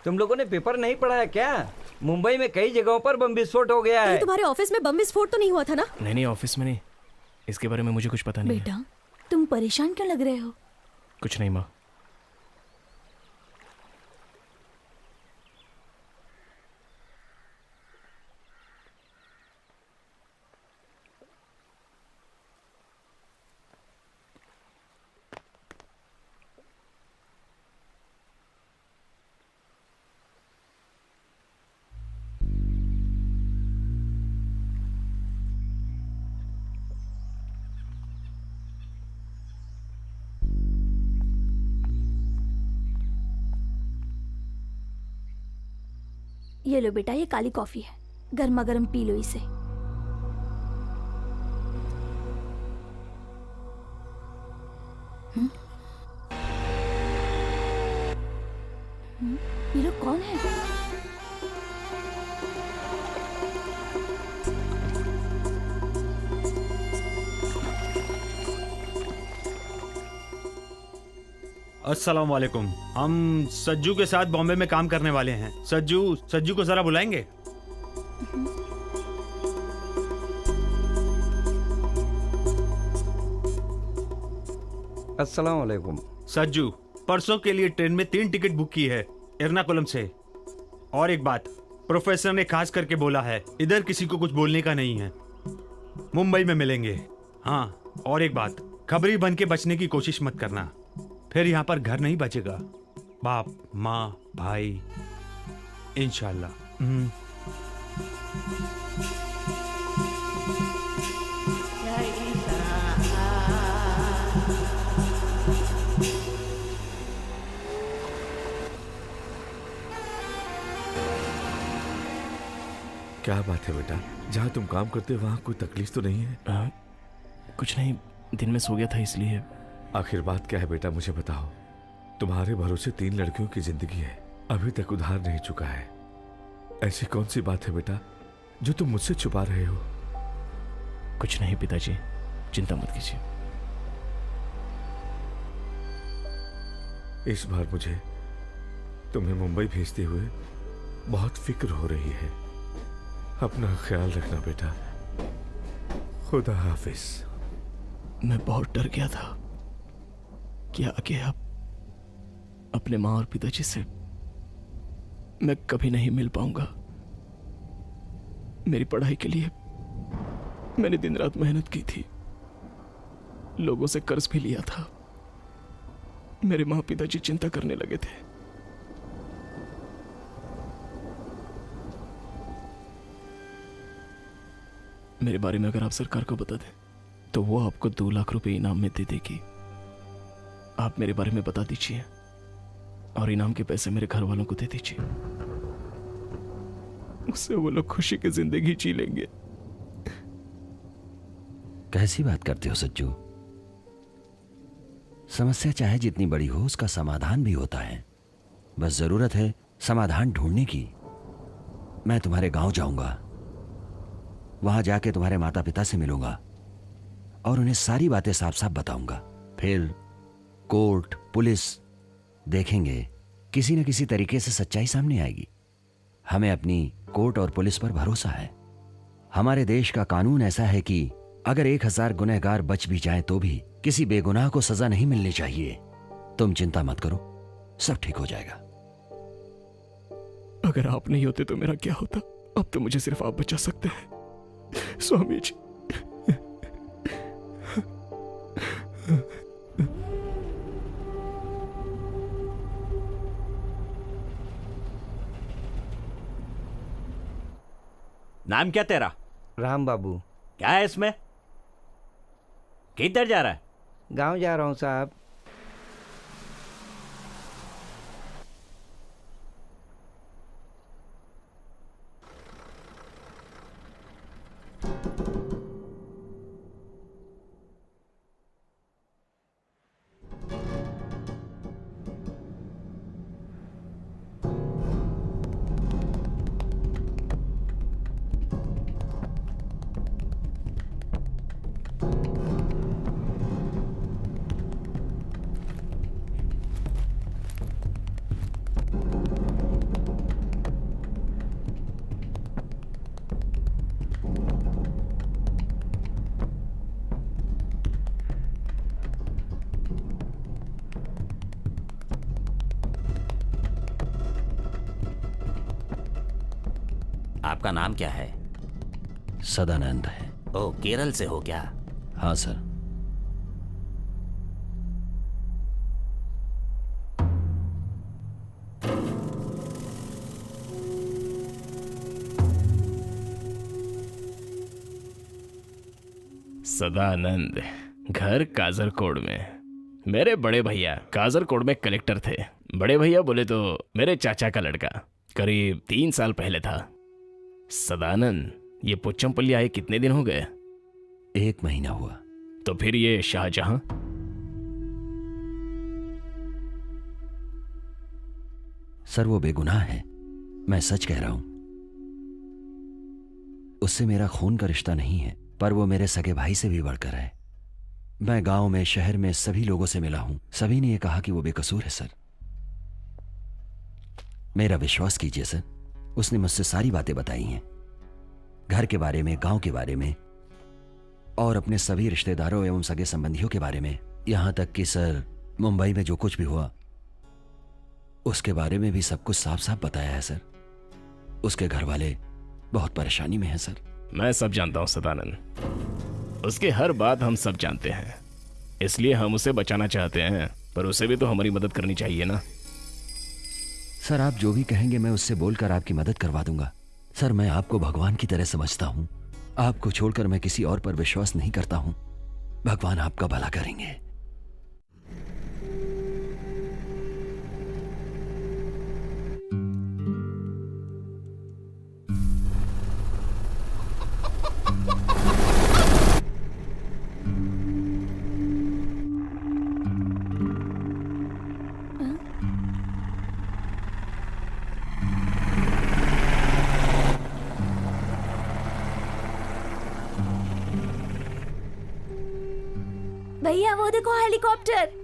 तुम लोगों ने पेपर नहीं पढ़ा है क्या? मुंबई में कई जगहों पर बम विस्फोट हो गया है। तुम्हारे ऑफिस में बम विस्फोट तो नहीं हुआ था ना? नहीं, ऑफिस में नहीं। इसके बारे में मुझे कुछ पता नहीं। बेटा, तुम परेशान क्यों लग रहे हो? कुछ नहीं माँ। ये लो बेटा, ये काली कॉफी है, गर्मा गर्म पी लो इसे। ये लोग कौन है? अस्सलाम वालेकुम। हम सज्जू के साथ बॉम्बे में काम करने वाले हैं। सज्जू को जरा बुलाएंगे? अस्सलाम वालेकुम। सज्जू, परसों के लिए ट्रेन में 3 टिकट बुक की है एर्नाकुलम से। और एक बात, प्रोफेसर ने खास करके बोला है इधर किसी को कुछ बोलने का नहीं है। मुंबई में मिलेंगे। हाँ, और एक बात, खबरी बन के बचने की कोशिश मत करना, फिर यहाँ पर घर नहीं बचेगा। बाप, माँ, भाई, इंशाल्लाह। क्या बात है बेटा, जहाँ तुम काम करते वहाँ कोई तकलीफ तो नहीं है? कुछ नहीं, दिन में सो गया था इसलिए। आखिर बात क्या है बेटा, मुझे बताओ। तुम्हारे भरोसे 3 लड़कियों की जिंदगी है, अभी तक उधार नहीं चुका है। ऐसी कौन सी बात है बेटा जो तुम मुझसे छुपा रहे हो? कुछ नहीं पिताजी, चिंता मत कीजिए। इस बार मुझे तुम्हें मुंबई भेजते हुए बहुत फिक्र हो रही है। अपना ख्याल रखना बेटा। खुदा हाफिज। मैं बहुत डर गया था कि आगे अब अपने माँ और पिताजी से मैं कभी नहीं मिल पाऊंगा। मेरी पढ़ाई के लिए मैंने दिन रात मेहनत की थी, लोगों से कर्ज भी लिया था। मेरे माँ पिताजी चिंता करने लगे थे। मेरे बारे में अगर आप सरकार को बता दें तो वो आपको 2 लाख रुपए इनाम में दे देगी। आप मेरे बारे में बता दीजिए और इनाम के पैसे मेरे घर वालों को दे दीजिए। उससे वो लोग खुशी की जिंदगी जी लेंगे। कैसी बात करते हो सज्जू? समस्या चाहे जितनी बड़ी हो उसका समाधान भी होता है, बस जरूरत है समाधान ढूंढने की। मैं तुम्हारे गांव जाऊंगा, वहां जाके तुम्हारे माता पिता से मिलूंगा और उन्हें सारी बातें साफ साफ बताऊंगा। फिर कोर्ट पुलिस देखेंगे, किसी न किसी तरीके से सच्चाई सामने आएगी। हमें अपनी कोर्ट और पुलिस पर भरोसा है। हमारे देश का कानून ऐसा है कि अगर 1000 गुनहगार बच भी जाएं तो भी किसी बेगुनाह को सजा नहीं मिलनी चाहिए। तुम चिंता मत करो, सब ठीक हो जाएगा। अगर आप नहीं होते तो मेरा क्या होता? अब तो मुझे सिर्फ आप बचा सकते हैं स्वामी जी। नाम क्या तेरा? राम बाबू। क्या है इसमें? किधर जा रहा है? गांव जा रहा हूं साहब। आपका नाम क्या है? सदानंद है। ओ, केरल से हो क्या? हाँ सर। सदानंद, घर काजरकोड में। मेरे बड़े भैया काजरकोड में कलेक्टर थे। बड़े भैया बोले तो मेरे चाचा का लड़का, करीब 3 साल पहले था। सदानंद, ये पुच्चमपल्ली आए कितने दिन हो गए? 1 महीना हुआ। तो फिर ये शाहजहां? सर वो बेगुनाह है, मैं सच कह रहा हूं। उससे मेरा खून का रिश्ता नहीं है, पर वो मेरे सगे भाई से भी बढ़कर है। मैं गांव में, शहर में सभी लोगों से मिला हूं, सभी ने ये कहा कि वो बेकसूर है सर। मेरा विश्वास कीजिए सर, उसने मुझसे सारी बातें बताई हैं, घर के बारे में, गांव के बारे में और अपने सभी रिश्तेदारों एवं सगे संबंधियों के बारे में। यहां तक कि सर मुंबई में जो कुछ भी हुआ उसके बारे में भी सब कुछ साफ साफ बताया है सर। उसके घर वाले बहुत परेशानी में हैं सर। मैं सब जानता हूं सदानंद, उसकी हर बात हम सब जानते हैं, इसलिए हम उसे बचाना चाहते हैं, पर उसे भी तो हमारी मदद करनी चाहिए ना। सर आप जो भी कहेंगे मैं उससे बोलकर आपकी मदद करवा दूंगा। सर मैं आपको भगवान की तरह समझता हूं, आपको छोड़कर मैं किसी और पर विश्वास नहीं करता हूं। भगवान आपका भला करेंगे। भैया वो देखो हेलीकॉप्टर।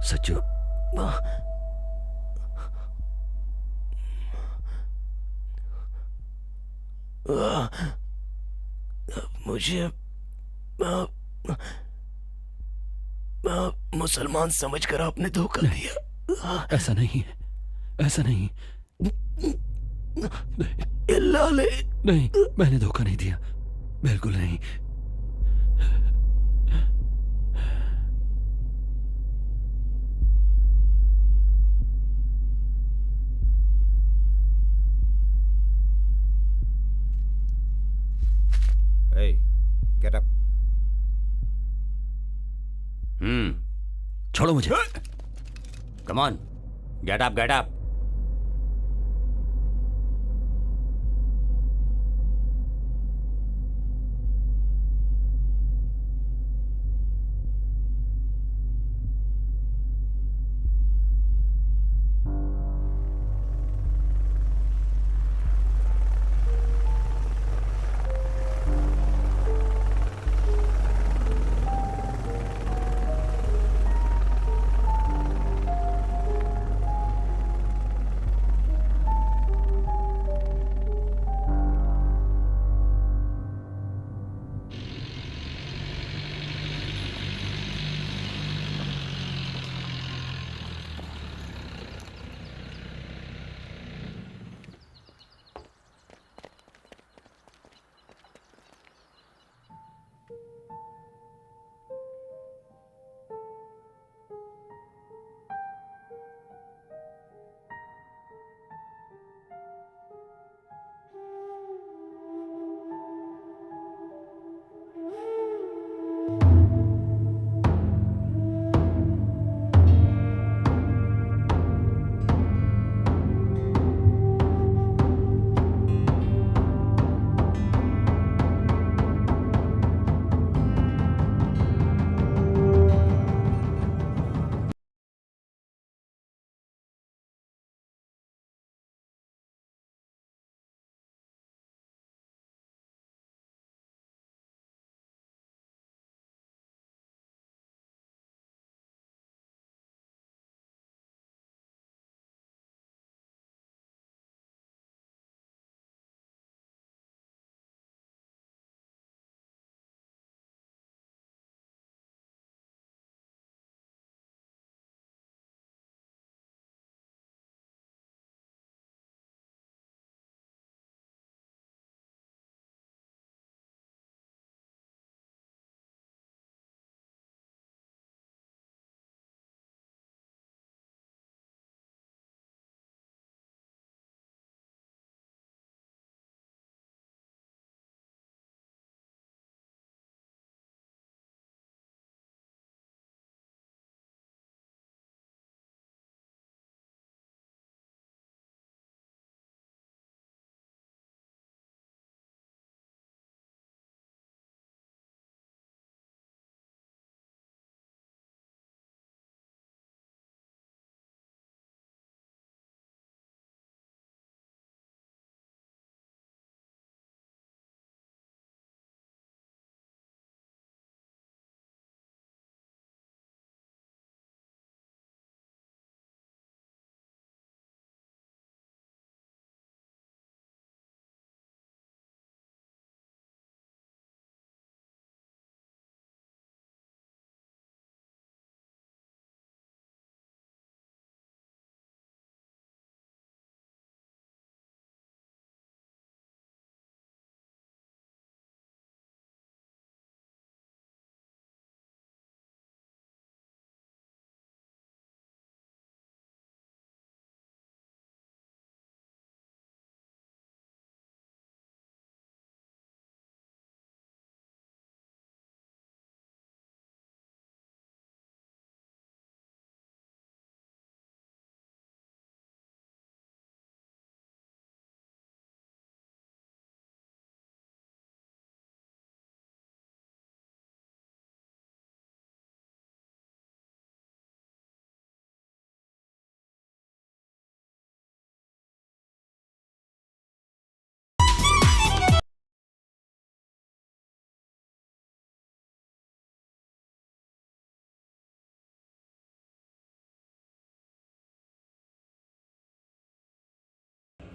सच्चू, मुझे मुसलमान समझकर आपने धोखा दिया। ऐसा नहीं है, ऐसा नहीं। नहीं, मैंने धोखा नहीं दिया, बिल्कुल नहीं। Hey, get up. छोड़ो मुझे। Come on, get up, get up.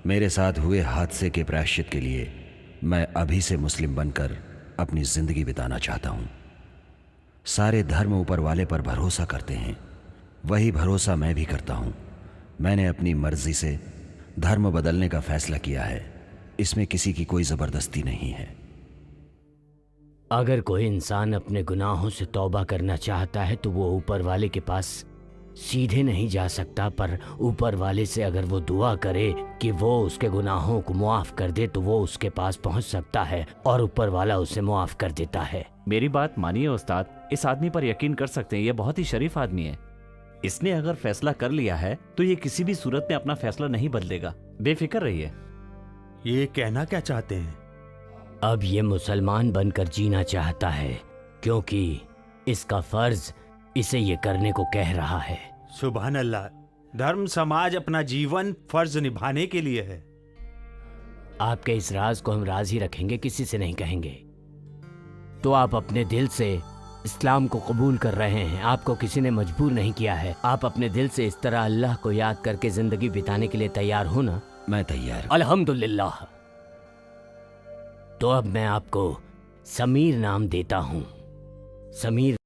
मेरे साथ हुए हादसे के प्रायश्चित के लिए मैं अभी से मुस्लिम बनकर अपनी जिंदगी बिताना चाहता हूं। सारे धर्म ऊपर वाले पर भरोसा करते हैं, वही भरोसा मैं भी करता हूं। मैंने अपनी मर्जी से धर्म बदलने का फैसला किया है, इसमें किसी की कोई जबरदस्ती नहीं है। अगर कोई इंसान अपने गुनाहों से तौबा करना चाहता है तो वो ऊपर वाले के पास सीधे नहीं जा सकता, पर ऊपर वाले से अगर वो दुआ करे कि वो उसके गुनाहों को मुआफ कर दे तो वो उसके पास पहुंच सकता है और ऊपर वाला उसे मुआफ कर देता है। मेरी बात मानिए उस्ताद, इस आदमी पर यकीन कर सकते हैं, ये बहुत ही शरीफ आदमी है। इसने अगर फैसला कर लिया है तो ये किसी भी सूरत में अपना फैसला नहीं बदलेगा, बेफिक्र रहिए। ये कहना क्या चाहते हैं? अब ये मुसलमान बनकर जीना चाहता है क्योंकि इसका फर्ज इसे ये करने को कह रहा है। सुभान अल्लाह, धर्म समाज अपना जीवन फर्ज निभाने के लिए है। आपके इस राज को हम राज ही रखेंगे, किसी से नहीं कहेंगे। तो आप अपने दिल से इस्लाम को कबूल कर रहे हैं, आपको किसी ने मजबूर नहीं किया है। आप अपने दिल से इस तरह अल्लाह को याद करके जिंदगी बिताने के लिए तैयार हो ना? मैं तैयार। अल्हम्दुलिल्लाह। तो अब मैं आपको समीर नाम देता हूं। समीर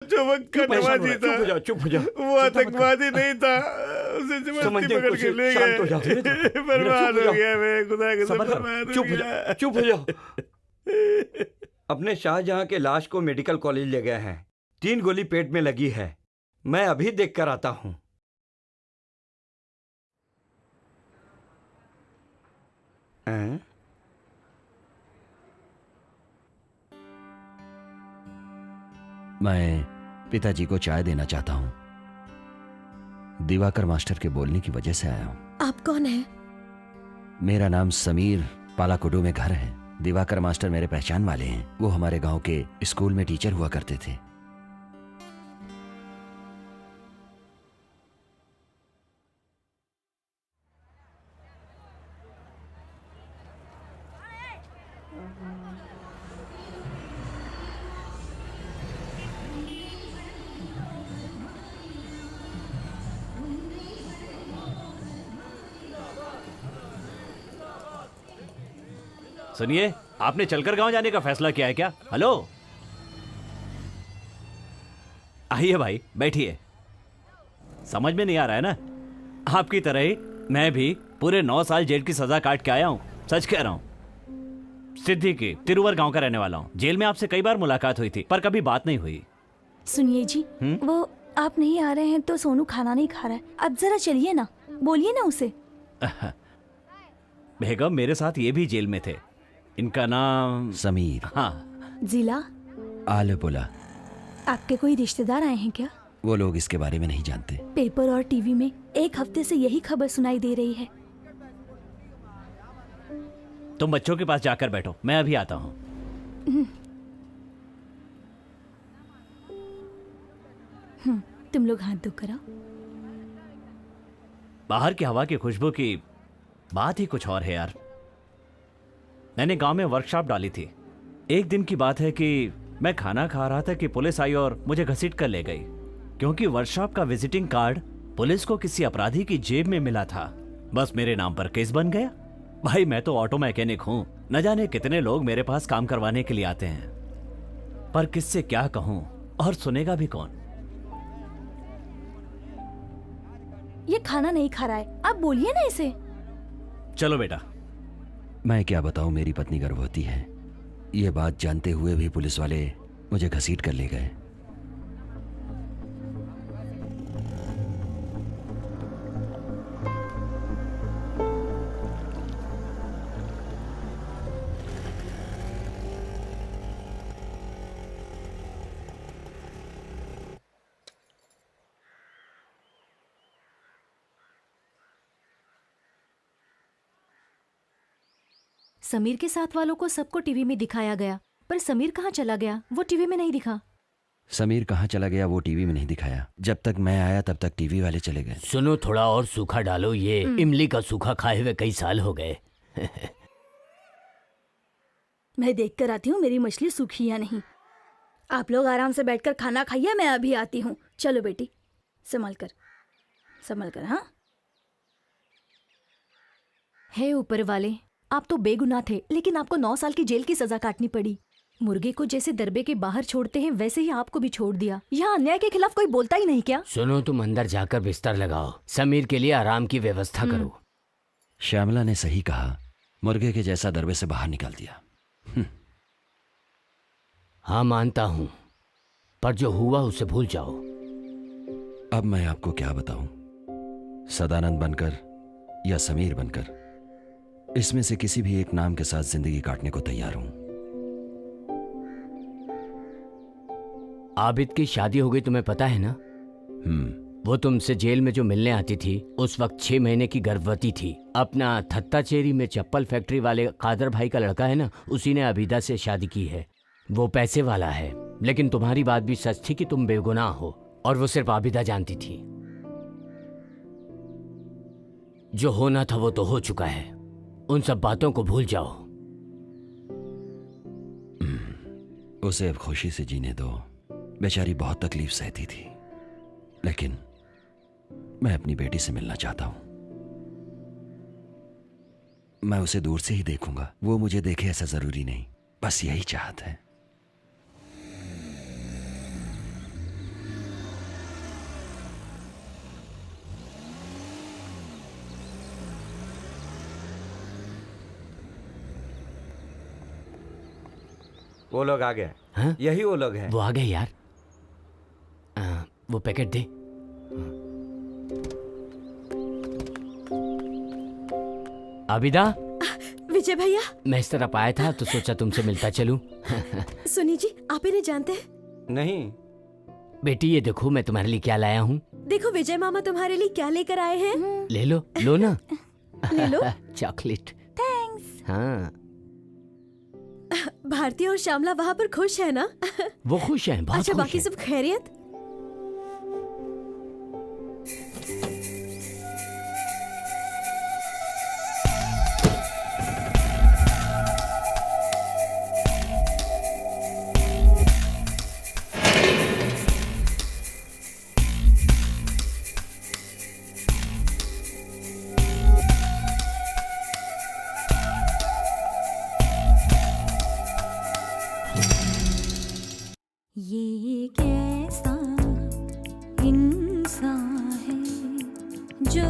चमक का नवाजी था, चुप हो जा। वो आतंकवादी नहीं था, उसे जबरदस्ती पकड़ के ले गए। बर्बाद हो गया मैं, खुदा के बर्बाद हो गया। चुप हो जा। अपने शाहजहां के लाश को मेडिकल कॉलेज ले गए हैं, 3 गोली पेट में लगी है। मैं अभी देख कर आता हूँ। मैं पिताजी को चाय देना चाहता हूं। दिवाकर मास्टर के बोलने की वजह से आया हूं। आप कौन हैं? मेरा नाम समीर, पालाकुडू में घर है। दिवाकर मास्टर मेरे पहचान वाले हैं, वो हमारे गांव के स्कूल में टीचर हुआ करते थे। सुनिए, आपने चलकर गांव जाने का फैसला किया है क्या? हेलो, आइए भाई, बैठिए। समझ में नहीं आ रहा है ना? आपकी तरह ही मैं भी पूरे 9 साल जेल की सजा काट के आया हूं। सच कह रहा हूं। सिद्दीकी, तिरुवर गांव का रहने वाला हूं। जेल में आपसे कई बार मुलाकात हुई थी, पर कभी बात नहीं हुई। सुनिए जी, वो आप नहीं आ रहे हैं तो सोनू खाना नहीं खा रहा है। आप जरा चलिए ना, बोलिए ना उसे। बेगम मेरे साथ ये भी जेल में थे। इनका नाम समीर। हाँ। जिला आलेपुला। आपके कोई रिश्तेदार आए हैं क्या? वो लोग इसके बारे में नहीं जानते। पेपर और टीवी में 1 हफ्ते से यही खबर सुनाई दे रही है। तुम बच्चों के पास जाकर बैठो, मैं अभी आता हूँ। तुम लोग हाथ धो कर आओ। बाहर की हवा की खुशबू की बात ही कुछ और है यार। मैंने गांव में वर्कशॉप डाली थी। एक दिन की बात है कि मैं खाना खा रहा था कि पुलिस आई और मुझे घसीट कर ले गई, क्योंकि वर्कशॉप का विजिटिंग कार्ड पुलिस को किसी अपराधी की जेब में मिला था। बस मेरे नाम पर केस बन गया। भाई मैं तो ऑटो मैकेनिक हूं, न जाने कितने लोग मेरे पास काम करवाने के लिए आते हैं, पर किससे क्या कहूं और सुनेगा भी कौन। ये खाना नहीं खा रहा है, आप बोलिए ना इसे। चलो बेटा। मैं क्या बताऊं, मेरी पत्नी गर्भवती है। ये बात जानते हुए भी पुलिस वाले मुझे घसीट कर ले गए। समीर के साथ वालों को सबको टीवी में दिखाया गया, पर समीर कहाँ चला गया वो टीवी में नहीं दिखा। समीर कहाँ चला गया वो टीवी में नहीं दिखाया। जब तक मैं आया तब तक टीवी वाले चले गए। सुनो, थोड़ा और सूखा डालो, ये इमली का सूखा खाए हुए कई साल हो गए। मैं देख कर आती हूँ मेरी मछली सूखी या नहीं। आप लोग आराम से बैठकर खाना खाइए, मैं अभी आती हूँ। चलो बेटी, संभल कर। हाँ, हे ऊपर वाले, आप तो बेगुनाह थे, लेकिन आपको 9 साल की जेल की सजा काटनी पड़ी। मुर्गे को जैसे दरबे के बाहर छोड़ते हैं वैसे ही आपको भी छोड़ दिया। यहाँ अन्याय के खिलाफ कोई बोलता ही नहीं क्या? सुनो, तुम अंदर जाकर बिस्तर लगाओ, समीर के लिए आराम की व्यवस्था करो। श्यामला ने सही कहा, मुर्गे के जैसा दरबे से बाहर निकाल दिया। हाँ मानता हूं, पर जो हुआ उसे भूल जाओ। अब मैं आपको क्या बताऊं, सदानंद बनकर या समीर बनकर, इसमें से किसी भी एक नाम के साथ जिंदगी काटने को तैयार हूं। आबिद की शादी हो गई, तुम्हें पता है ना? वो तुमसे जेल में जो मिलने आती थी, उस वक्त 6 महीने की गर्भवती थी। अपना थत्ताचेरी में चप्पल फैक्ट्री वाले कादर भाई का लड़का है ना, उसी ने अबीदा से शादी की है। वो पैसे वाला है, लेकिन तुम्हारी बात भी सच थी कि तुम बेगुनाह हो, और वो सिर्फ आबिदा जानती थी। जो होना था वो तो हो चुका है, उन सब बातों को भूल जाओ। उसे अब खुशी से जीने दो। बेचारी बहुत तकलीफ सहती थी, लेकिन मैं अपनी बेटी से मिलना चाहता हूं। मैं उसे दूर से ही देखूंगा, वो मुझे देखे ऐसा जरूरी नहीं। बस यही चाहत है। वो लोग आ गए। हाँ? यही वो लोग हैं। वो आ गए यार। वो पैकेट दे। आबिदा। विजय भैया, मैं इस तरफ आया था तो सोचा तुमसे मिलता चलूं। सुनी जी, आप इन्हें जानते हैं? नहीं। बेटी ये देखो मैं तुम्हारे लिए क्या लाया हूँ। देखो विजय मामा तुम्हारे लिए क्या लेकर आए हैं। ले लो, लो ना। ले लो। चॉकलेट। थैंक्स। हाँ। भारती और श्यामला वहाँ पर खुश है ना? वो खुश हैं, बहुत अच्छा, खुश बाकी हैं। सब खैरियत? ये कैसा इंसान है जो